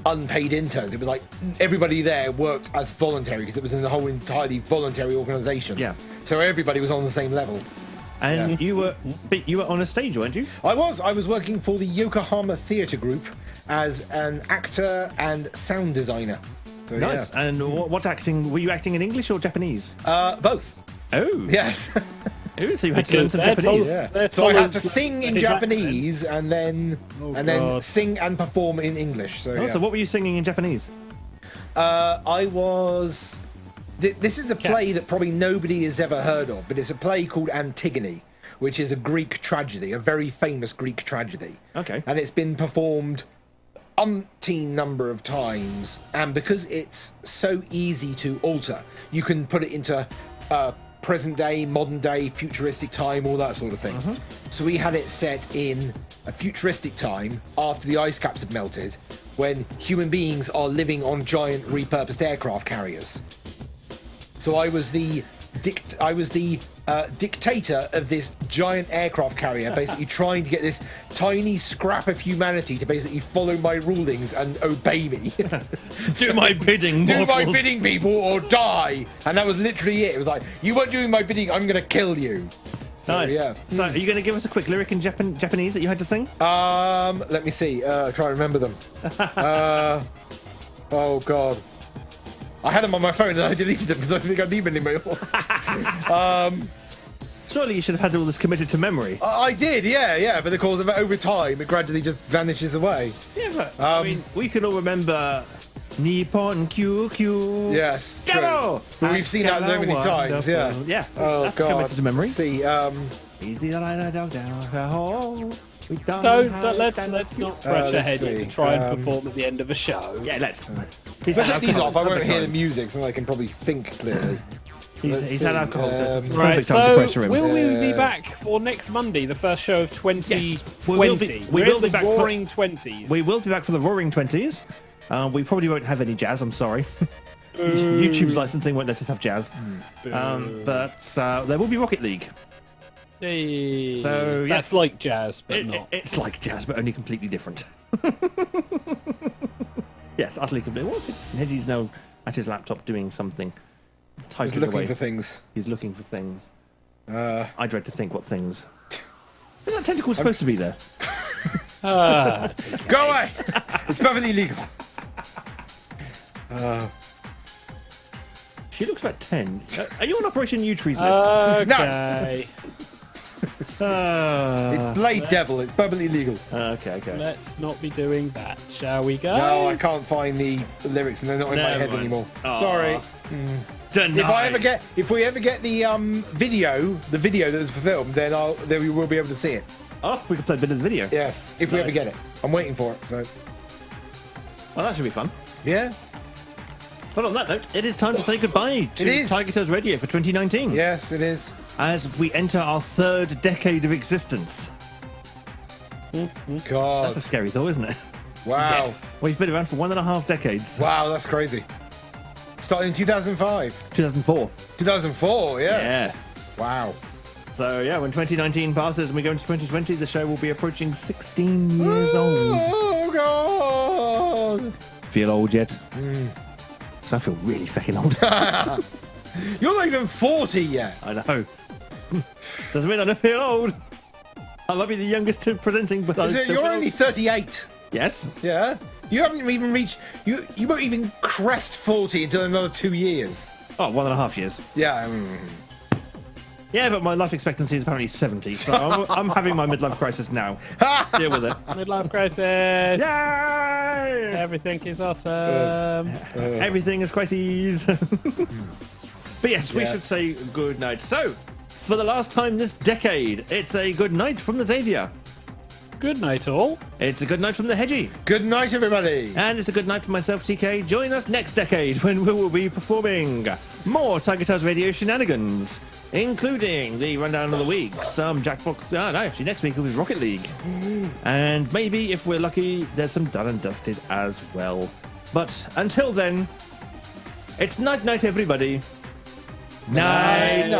unpaid interns. It was like everybody there worked as voluntary because it was in a whole entirely voluntary organisation. Yeah. So everybody was on the same level. And you were on a stage, weren't you? I was working for the Yokohama Theatre Group as an actor and sound designer. So, Nice. yeah. And what acting? Were you acting in English or Japanese? Both. Oh. Yes. Oh, so you had to learn Because some they're Japanese. told- Yeah. So I had to Tolerance- sing in his accent. Japanese and then God. sing and perform in English. So Oh, yeah. so what were you singing in Japanese? I was. This is a play Cats. that probably nobody has ever heard of, but it's a play called Antigone, which is a Greek tragedy, a very famous Greek tragedy. Okay. And it's been performed umpteen number of times, and because it's so easy to alter, you can put it into present day, modern day, futuristic time, all that sort of thing. So we had it set in a futuristic time after the ice caps had melted, when human beings are living on giant repurposed aircraft carriers. So I was the dictator of this giant aircraft carrier, basically trying to get this tiny scrap of humanity to basically follow my rulings and obey me. Do my bidding, Do my mortals. bidding, people, or die. And that was literally it. It was like, you weren't doing my bidding, I'm going to kill you. So, Nice. yeah. So are you going to give us a quick lyric in Japanese that you had to sing? Let me see. Try to remember them. Oh, God. I had them on my phone and I deleted them because I think I need them anymore. Surely you should have had all this committed to memory. I did, yeah. But of course, over time, it gradually just vanishes away. Yeah, but I mean, we can all remember Nippon QQ. Yes, true. Go! But we've seen that so many times, yeah. Yeah, Oh, that's God. committed to memory. Let's see, Easy to ride a dog down a hole. We don't Don't have let's time not to- rush let's ahead see. to try and perform at the end of a show. Yeah, let's. if I take these off, I won't hear the music, so I can probably think clearly. He's had alcohol, so it's the Right, perfect time to so pressure him. will we be back for next Monday, the first show of 2020? We will be- we We're will in be the back for- Roaring 20s. We will be back for the Roaring 20s. We probably won't have any jazz, I'm sorry. YouTube's licensing won't let us have jazz. But there will be Rocket League. Hey, So, that's yes. like jazz, but not. It's like jazz, but only completely different. Yes, utterly completely. What's it? Hedgie's now at his laptop doing something. He's Typing looking away. for things. He's looking for things. I dread to think what things. Is that tentacle supposed to be there? Go away! It's perfectly legal. She looks about 10. Are you on Operation U-Tree's list? Okay. It's Blade Devil. It's perfectly legal. Okay. Let's not be doing that, shall we, guys? No, I can't find the lyrics, and they're not in my head anymore. Sorry. Denied. If we ever get the video that was filmed, then we will be able to see it. Oh, we can play a bit of the video. Yes, if we ever get it. I'm waiting for it. So. Well, that should be fun. Yeah. Well, on that note, it is time to say goodbye to TigerTails Radio for 2019. Yes, it is. As we enter our 3rd decade of existence. God. That's a scary thought, isn't it? Wow. Yes. We've been around for 1.5 decades. Wow, that's crazy. Started in 2005. 2004. 2004, yeah. Yeah. Wow. So, yeah, when 2019 passes and we go into 2020, the show will be approaching 16 years old. Oh, God. Feel old yet? I feel really fucking old. You're not even 40 yet. I know. Doesn't mean I don't feel old. I might be the youngest presenting, but You're only 38. Yes. Yeah. You haven't even reached. You won't even crest 40 until another 2 years. Oh, 1.5 years. Yeah. Yeah, but my life expectancy is apparently 70, so I'm having my midlife crisis now. Deal with it. Midlife crisis. Yay! Everything is awesome. Everything is crises. But yes, we should say good night. So, for the last time this decade, it's a good night from the Xavier. Good night, all. It's a good night from the Hedgie. Good night, everybody. And it's a good night from myself, TK. Join us next decade when we will be performing more TigerTails Radio shenanigans, including the rundown of the week, some Jackbox. No, actually, next week it was Rocket League, and maybe if we're lucky, there's some Done and Dusted as well. But until then, it's night, everybody. Night.